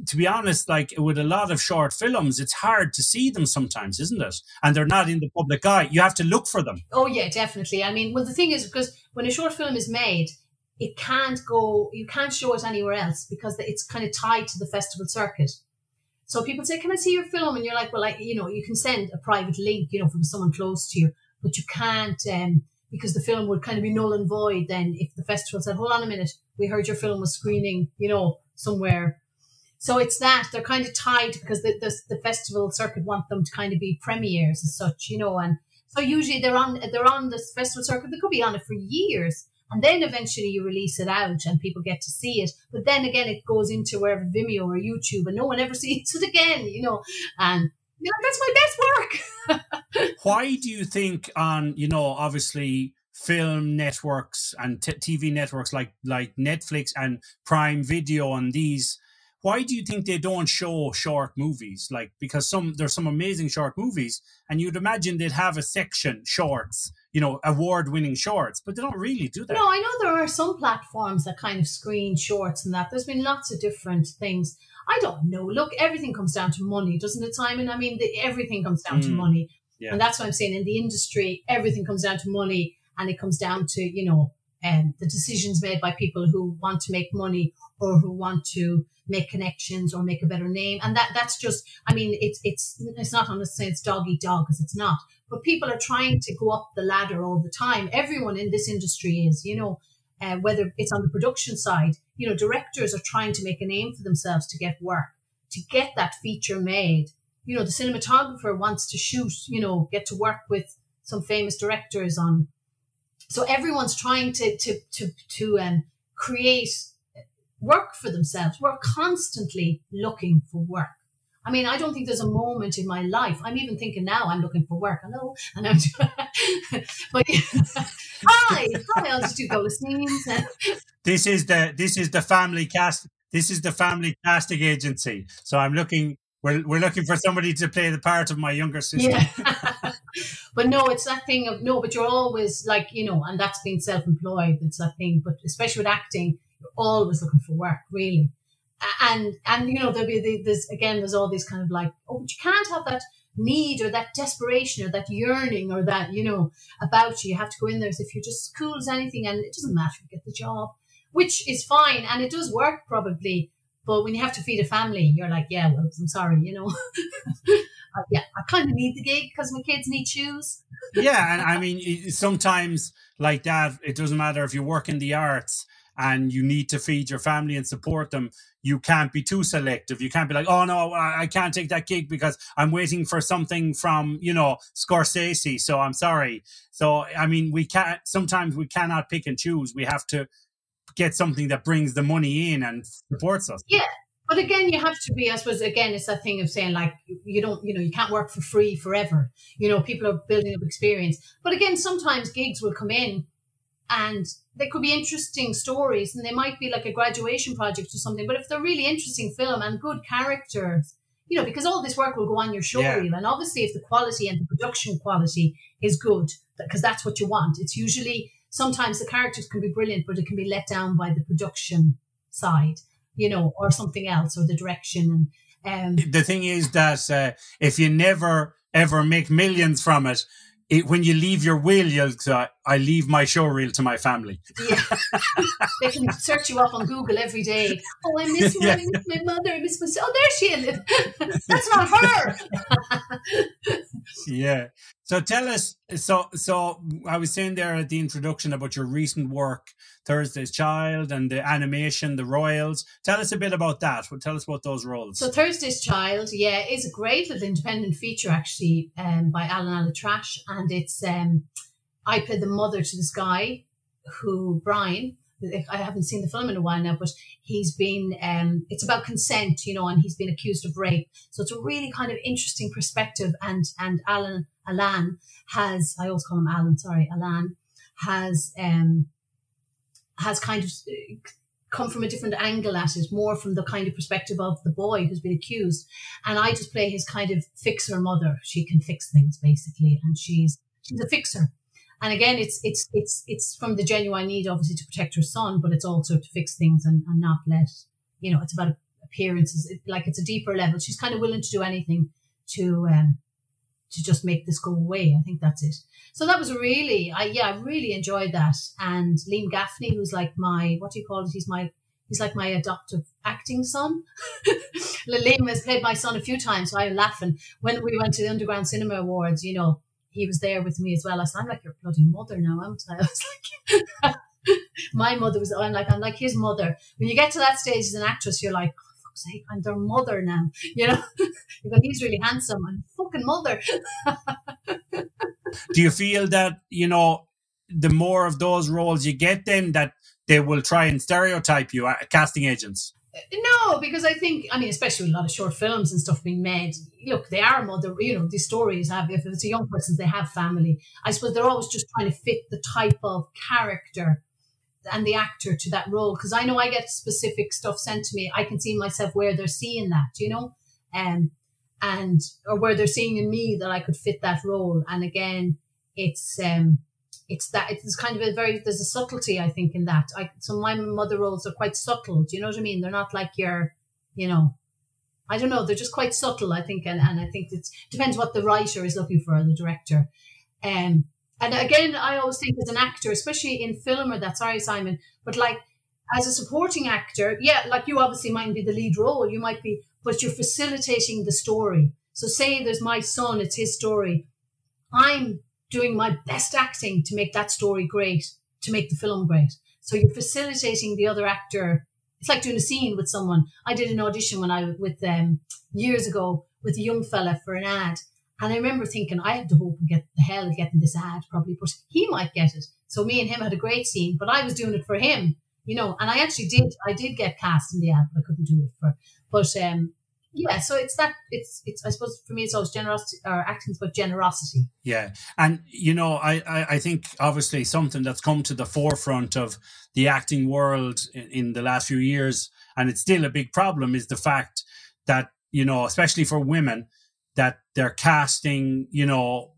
to be honest, like with a lot of short films, it's hard to see them sometimes, isn't it? And they're not in the public eye. You have to look for them. Oh, yeah, definitely. I mean, well, the thing is, because when a short film is made, you can't show it anywhere else because it's kind of tied to the festival circuit. So people say, can I see your film? And you're like, well, you know, you can send a private link, you know, from someone close to you, but you can't, because the film would kind of be null and void then if the festival said, hold on a minute, we heard your film was screening, you know, somewhere. So it's that they're kind of tied because the festival circuit want them to kind of be premieres as such, you know, and so usually they're on this festival circuit. They could be on it for years. And then eventually you release it out and people get to see it. But then again, it goes into wherever Vimeo or YouTube and no one ever sees it again, you know. And, you know, that's my best work. Why do you think on, you know, obviously film networks and TV networks like Netflix and Prime Video and these, why do you think they don't show short movies? Like, because there's some amazing short movies and you'd imagine they'd have a section shorts, you know, award-winning shorts, but they don't really do that. No, I know there are some platforms that kind of screen shorts and that. There's been lots of different things. I don't know. Look, everything comes down to money, doesn't it, Simon? I mean, everything comes down to money. Yeah. And that's what I'm saying. In the industry, everything comes down to money, and it comes down to, you know, the decisions made by people who want to make money or who want to make connections or make a better name. And that's just, I mean, it's not on the say it's dog eat dog, because it's not. But people are trying to go up the ladder all the time. Everyone in this industry is, you know, whether it's on the production side, you know, directors are trying to make a name for themselves to get work, to get that feature made. You know, the cinematographer wants to shoot, you know, get to work with some famous directors on. So everyone's trying to create work for themselves. We're constantly looking for work. I mean, I don't think there's a moment in my life. I'm even thinking now I'm looking for work. Hello. And I'm but hi, I'll just do those scenes. This is the family cast. This is the family casting agency. So I'm looking. We're looking for somebody to play the part of my younger sister. Yeah. But no, it's that thing of no. But you're always like, you know, and that's being self-employed. It's that thing. But especially with acting, you're always looking for work, really. And you know, there's all these kind of like, oh, but you can't have that need or that desperation or that yearning or that, you know, about you. You have to go in there as if you're just cool as anything, and it doesn't matter if you get the job, which is fine, and it does work probably. But when you have to feed a family, you're like, yeah, well, I'm sorry, you know. Yeah, I kind of need the gig because my kids need shoes. Yeah, and I mean, sometimes like that, it doesn't matter if you work in the arts and you need to feed your family and support them. You can't be too selective. You can't be like, oh, no, I can't take that gig because I'm waiting for something from, you know, Scorsese, so I'm sorry. So, I mean, sometimes we cannot pick and choose. We have to get something that brings the money in and supports us. Yeah. But again, you have to be, I suppose, again, it's that thing of saying like, you can't work for free forever. You know, people are building up experience. But again, sometimes gigs will come in and they could be interesting stories and they might be like a graduation project or something. But if they're really interesting film and good characters, you know, because all this work will go on your show reel. And obviously if the quality and the production quality is good, because that's what you want. It's usually, sometimes the characters can be brilliant, but it can be let down by the production side, you know, or something else, or the direction. And the thing is that if you never ever make millions from it, when you leave your will, you'll say, I leave my show reel to my family. Yeah. They can search you up on Google every day. Oh, I miss my mother. I miss my son. Oh, there she is. That's not her. Yeah. So tell us, so I was saying there at the introduction about your recent work, Thursday's Child and the animation, the Royals. Tell us a bit about that. Tell us about those roles. So Thursday's Child, is a great little independent feature actually by Alan Alatrash. And it's, I play the mother to this guy Brian, I haven't seen the film in a while now, but he's been, it's about consent, you know, and he's been accused of rape. So it's a really kind of interesting perspective. And Alan has, I always call him Alan, sorry, Alan has kind of come from a different angle at it, more from the kind of perspective of the boy who's been accused. And I just play his kind of fixer mother. She can fix things basically, and she's a fixer. And again, it's from the genuine need, obviously, to protect her son, but it's also to fix things and not let, you know, it's about appearances. It's a deeper level. She's kind of willing to do anything to just make this go away. I think that's it. So that was really, I really enjoyed that. And Liam Gaffney, who's like my, what do you call it? He's like my adoptive acting son. Liam has played my son a few times, so I'm laughing. When we went to the Underground Cinema Awards, you know, he was there with me as well. I said, I'm like your bloody mother now, aren't I? I was like, my mother was, I'm like his mother. When you get to that stage as an actress, you're like, oh, for fuck's sake, I'm their mother now. You know, you go, he's really handsome. I'm fucking mother. Do you feel that, you know, the more of those roles you get, then that they will try and stereotype you, casting agents? No, because I think, I mean, especially with a lot of short films and stuff being made, look, they are mother, you know, these stories have, if it's a young person, they have family. I suppose they're always just trying to fit the type of character and the actor to that role. Because I know I get specific stuff sent to me. I can see myself where they're seeing that, you know, and or where they're seeing in me that I could fit that role. And again, it's kind of there's a subtlety, I think, in that. So my mother roles are quite subtle. Do you know what I mean? They're not like your, you know, I don't know. They're just quite subtle, I think. And I think it depends what the writer is looking for, the director. And again, I always think as an actor, especially in film or that, sorry, Simon, but like as a supporting actor, yeah, like you obviously mightn't be the lead role. You might be, but you're facilitating the story. So say there's my son, it's his story. I'm doing my best acting to make that story great, to make the film great. So you're facilitating the other actor. It's like doing a scene with someone. I did an audition with years ago with a young fella for an ad. And I remember thinking, I have to hope and get the hell of getting this ad probably, but he might get it. So me and him had a great scene, but I was doing it for him, you know, and I did get cast in the ad, but I couldn't do it yeah, so it's I suppose for me it's always generosity, or acting's about generosity. Yeah. And you know, I think obviously something that's come to the forefront of the acting world in the last few years, and it's still a big problem, is the fact that, you know, especially for women, that they're casting, you know,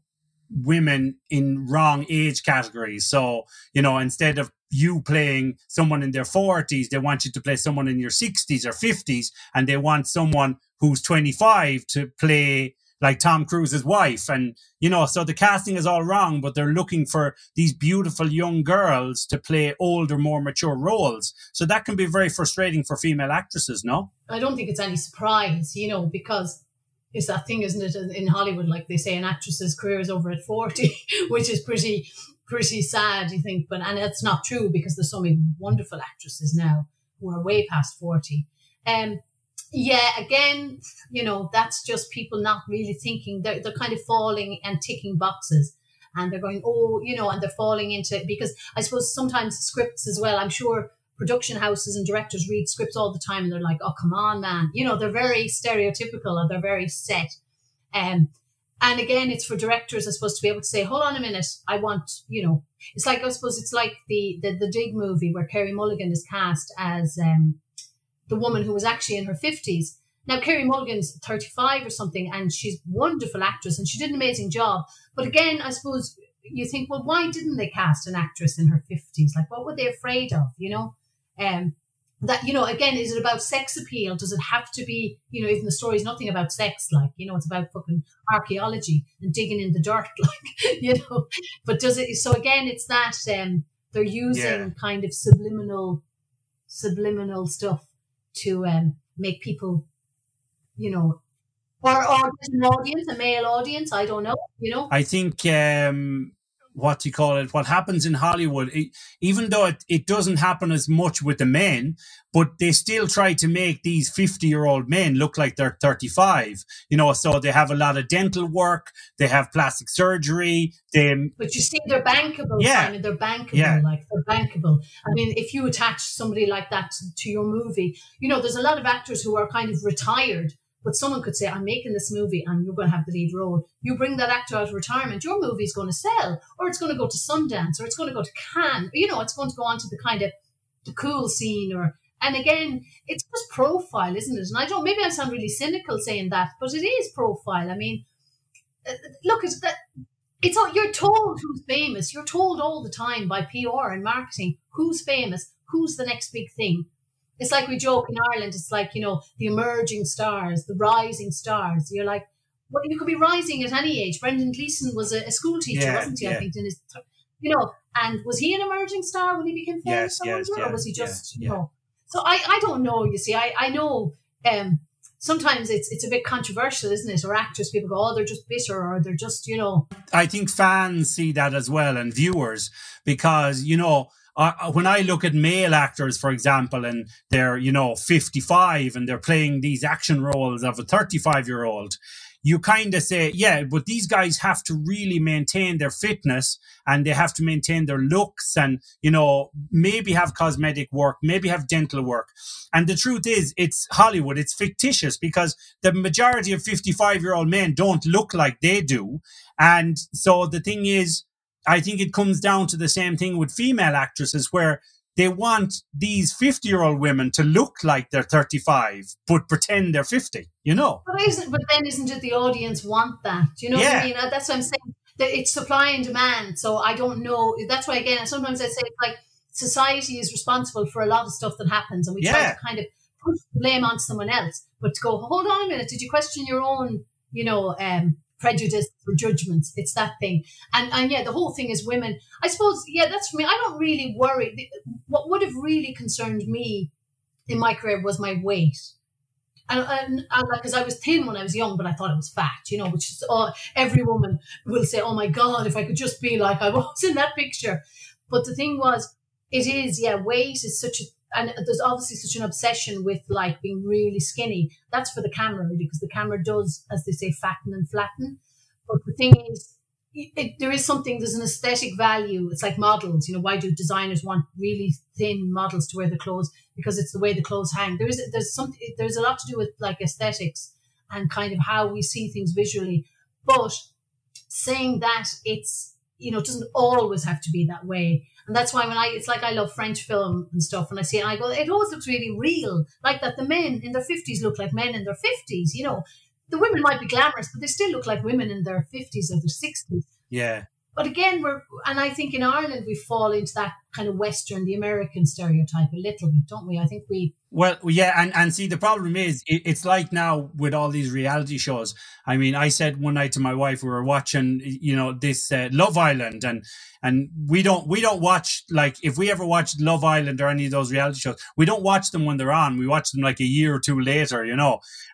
women in wrong age categories. So, you know, instead of you playing someone in their 40s, they want you to play someone in your 60s or 50s, and they want someone who's 25 to play like Tom Cruise's wife. And, you know, so the casting is all wrong, but they're looking for these beautiful young girls to play older, more mature roles. So that can be very frustrating for female actresses, no? I don't think it's any surprise, you know, because it's that thing, isn't it, in Hollywood, like they say an actress's career is over at 40, which is pretty sad, you think, and it's not true, because there's so many wonderful actresses now who are way past 40. Yeah, again, you know, that's just people not really thinking. They're kind of falling and ticking boxes, and they're going, oh, you know, and they're falling into, because I suppose sometimes scripts as well, I'm sure production houses and directors read scripts all the time and they're like, oh, come on, man. You know, they're very stereotypical and they're very set. And again, it's for directors, I suppose, to be able to say, hold on a minute, I want, you know, it's like, I suppose it's like the Dig movie where Kerry Mulligan is cast as the woman who was actually in her 50s. Now, Kerry Mulligan's 35 or something, and she's a wonderful actress, and she did an amazing job. But again, I suppose you think, well, why didn't they cast an actress in her 50s? Like, what were they afraid of, you know? That, you know, again, is it about sex appeal? Does it have to be, you know, even the story's nothing about sex, like, you know, it's about fucking archaeology and digging in the dirt, like, you know. But does it, so again, it's that they're using kind of subliminal stuff to make people, you know, or an audience, a male audience, I don't know, you know. I think what do you call it? What happens in Hollywood, even though it doesn't happen as much with the men, but they still try to make these 50-year-old men look like they're 35. So they have a lot of dental work, they have plastic surgery. But you see, they're bankable. Yeah, Simon. They're bankable. yeah. Like they're bankable. I mean, if you attach somebody like that to your movie, there's a lot of actors who are kind of retired. But someone could say, I'm making this movie and you're going to have the lead role. You bring that actor out of retirement, your movie is going to sell, or it's going to go to Sundance, or it's going to go to Cannes. It's going to go on to the kind of the cool scene. And again, it's just profile, isn't it? And maybe I sound really cynical saying that, but it is profile. I mean, look, it's that. You're told who's famous. You're told all the time by PR and marketing who's famous, who's the next big thing. It's like we joke in Ireland, it's like, the emerging stars, the rising stars. You're like, well, you could be rising at any age. Brendan Gleeson was a school teacher, wasn't he? Yeah. I think in his, and was he an emerging star when he became famous? Yes, or was he just, So I don't know, you see. I know sometimes it's a bit controversial, isn't it? Or actors, people go, oh, they're just bitter, or they're just, I think fans see that as well, and viewers, because, when I look at male actors, for example, and they're, 55 and they're playing these action roles of a 35-year-old, you kind of say, yeah, but these guys have to really maintain their fitness and they have to maintain their looks and, maybe have cosmetic work, maybe have dental work. And the truth is, it's Hollywood. It's fictitious because the majority of 55-year-old men don't look like they do. And so the thing is, I think it comes down to the same thing with female actresses where they want these 50-year-old women to look like they're 35, but pretend they're 50, But then isn't it the audience want that? Do you know what I mean? That's what I'm saying. That it's supply and demand. So I don't know. That's why, again, sometimes I say it's like society is responsible for a lot of stuff that happens and we try to kind of put blame on someone else. But to go, hold on a minute, did you question your own, prejudice or judgments? It's that thing. And the whole thing is women. I suppose, that's for me. I don't really worry. What would have really concerned me in my career was my weight. And because I was thin when I was young, but I thought it was fat, which is every woman will say, oh my God, if I could just be like I was in that picture. But the thing was, it is, weight is and there's obviously such an obsession with like being really skinny. That's for the camera, really, because the camera does, as they say, fatten and flatten. But the thing is, there's an aesthetic value. It's like models. Why do designers want really thin models to wear the clothes? Because it's the way the clothes hang. There's a lot to do with like aesthetics and kind of how we see things visually. But saying that it's, it doesn't always have to be that way. And that's why it's like I love French film and stuff. And I see it and I go, it always looks really real. Like that the men in their 50s look like men in their 50s, The women might be glamorous, but they still look like women in their 50s or their 60s. Yeah. But again, I think in Ireland we fall into that kind of Western, the American stereotype a little bit, don't we? I think we... Well, yeah, and see, the problem is, it's like now with all these reality shows. I mean, I said one night to my wife, we were watching, this Love Island, and we don't watch, like, if we ever watch Love Island or any of those reality shows, we don't watch them when they're on. We watch them like a year or two later,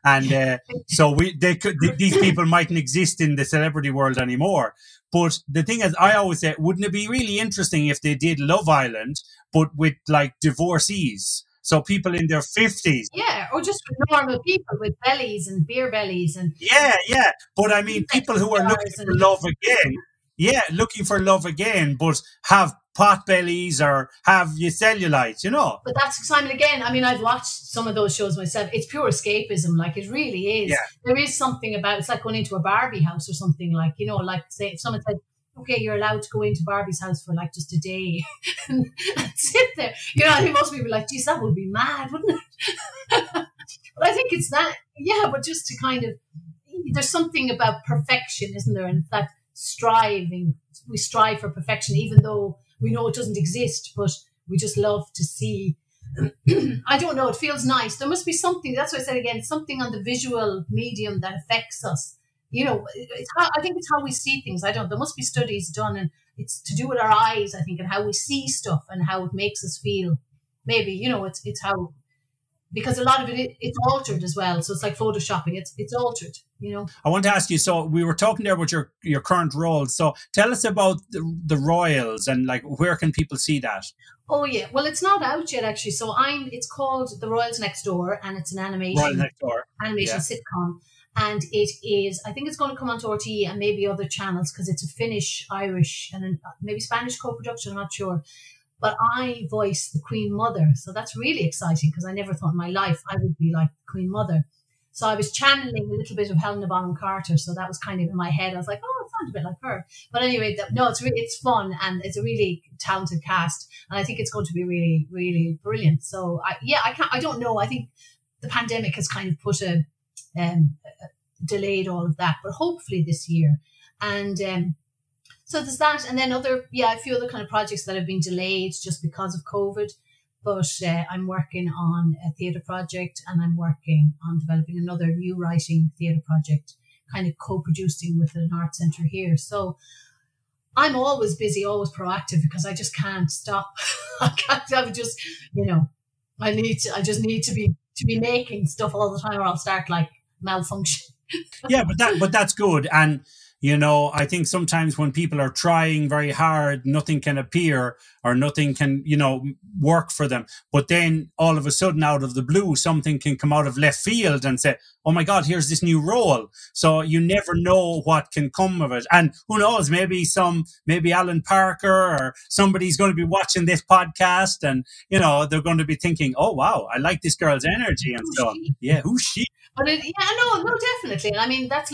and so these people mightn't exist in the celebrity world anymore. But the thing is, I always say, wouldn't it be really interesting if they did Love Island, but with like divorcees? So people in their 50s. Yeah, or just normal people with bellies and beer bellies. And yeah. But I mean, people who are looking for love again. Yeah, looking for love again, but have pot bellies or have cellulite, But that's, Simon, again, I mean, I've watched some of those shows myself. It's pure escapism, like it really is. Yeah. There is something about, it's like going into a Barbie house or something, like, like say if someone said, okay, you're allowed to go into Barbie's house for like just a day and sit there. I think most people are like, geez, that would be mad, wouldn't it? But I think it's that, but just to kind of, there's something about perfection, isn't there? And that we strive for perfection, even though we know it doesn't exist, but we just love to see. I don't know, it feels nice. There must be something, that's what I said again, something on the visual medium that affects us. I think it's how we see things. there must be studies done, and it's to do with our eyes, I think, and how we see stuff and how it makes us feel. Maybe, it's how, because a lot of it's altered as well. So it's like photoshopping. It's altered, I want to ask you, so we were talking there about your current role. So tell us about the Royals and like where can people see that? Oh yeah, well it's not out yet actually. So it's called The Royals Next Door, and it's an Royals Next Door. animation sitcom. And it is, I think it's going to come onto RTE and maybe other channels because it's a Finnish, Irish, and maybe Spanish co-production, I'm not sure. But I voice the Queen Mother. So that's really exciting because I never thought in my life I would be like the Queen Mother. So I was channeling a little bit of Helena Bonham Carter. So that was kind of in my head. I was like, oh, it sounds a bit like her. But anyway, it's fun and it's a really talented cast. And I think it's going to be really, really brilliant. So I don't know. I think the pandemic has kind of put delayed all of that, but hopefully this year. And so there's that. And then a few other kind of projects that have been delayed just because of COVID. But I'm working on a theatre project and I'm working on developing another new writing theatre project, kind of co-producing with an art centre here. So I'm always busy, always proactive because I just can't stop. I just need to be making stuff all the time or I'll start like malfunction. Yeah, but that's good. And I think sometimes when people are trying very hard, nothing can appear or nothing can, work for them. But then all of a sudden, out of the blue, something can come out of left field and say, oh my God, here's this new role. So you never know what can come of it. And who knows, maybe Alan Parker or somebody's going to be watching this podcast and, they're going to be thinking, oh, wow, I like this girl's energy and so on. Yeah, who's she? But no, definitely. I mean, that's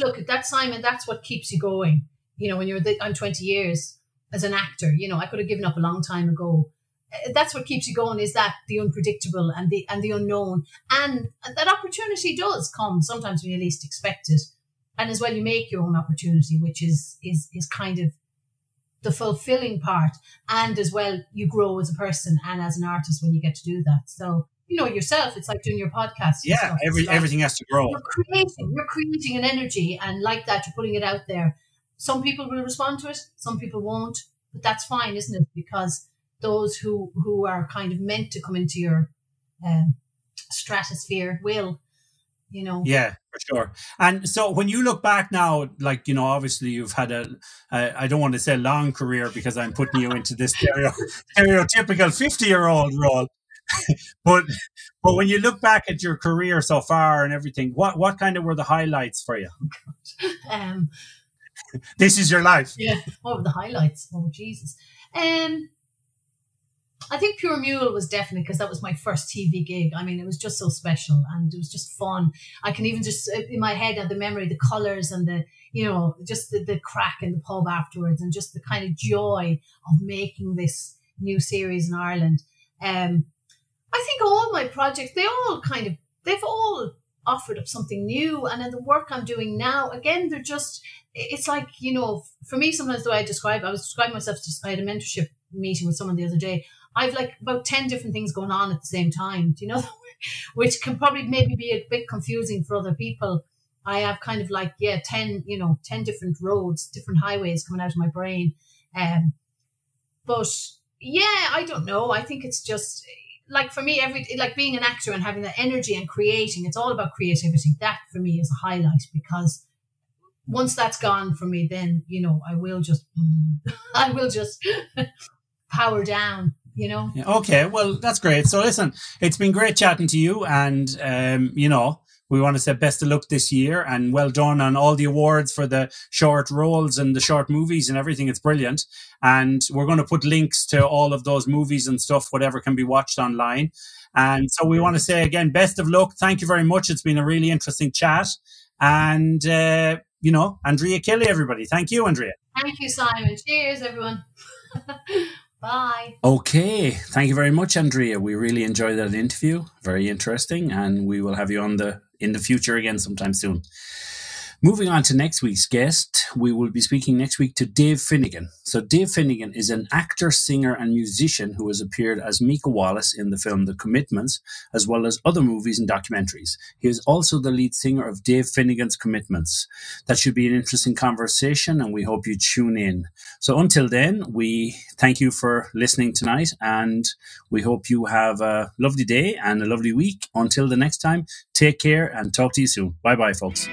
Simon, that's what keeps you going. When I'm 20 years as an actor, I could have given up a long time ago. That's what keeps you going, is that the unpredictable and the unknown. And that opportunity does come sometimes when you least expect it. And as well, you make your own opportunity, which is kind of the fulfilling part. And as well, you grow as a person and as an artist when you get to do that. So, yourself, it's like doing your podcast. Yeah, everything has to grow. You're creating an energy, and like that, you're putting it out there. Some people will respond to it, some people won't, but that's fine, isn't it? Because those who are kind of meant to come into your stratosphere will, Yeah, for sure. And so when you look back now, like, obviously you've had I don't want to say long career because I'm putting you into this stereotypical 50-year-old role. but when you look back at your career so far and everything, what kind of were the highlights for you? This is your life. Yeah. What were the highlights? Oh, Jesus. I think Pure Mule was definitely, because that was my first TV gig. I mean, it was just so special and it was just fun. I can even just, in my head, have the memory, the colours and the, just the crack in the pub afterwards and just the kind of joy of making this new series in Ireland. I think all my projects, they've all offered up something new. And in the work I'm doing now, again, it's like, for me, sometimes the way I was describing myself, I had a mentorship meeting with someone the other day. I've like about 10 different things going on at the same time, which can probably maybe be a bit confusing for other people. I have kind of like, 10 different roads, different highways coming out of my brain. But yeah, I don't know. I think it's just like for me, like being an actor and having that energy and creating, it's all about creativity. That for me is a highlight, because once that's gone for me, then, I will just power down, Okay, well, that's great. So listen, it's been great chatting to you, and, we want to say best of luck this year and well done on all the awards for the short roles and the short movies and everything. It's brilliant. And we're going to put links to all of those movies and stuff, whatever can be watched online. And so we want to say again, best of luck. Thank you very much. It's been a really interesting chat. And, Andrea Kelly, everybody. Thank you, Andrea. Thank you, Simon. Cheers, everyone. Bye. Okay. Thank you very much, Andrea. We really enjoyed that interview. Very interesting. And we will have you on in the future again sometime soon. Moving on to next week's guest, we will be speaking next week to Dave Finnegan. So Dave Finnegan is an actor, singer and musician who has appeared as Mika Wallace in the film The Commitments, as well as other movies and documentaries. He is also the lead singer of Dave Finnegan's Commitments. That should be an interesting conversation, and we hope you tune in. So until then, we thank you for listening tonight, and we hope you have a lovely day and a lovely week. Until the next time, take care and talk to you soon. Bye-bye, folks.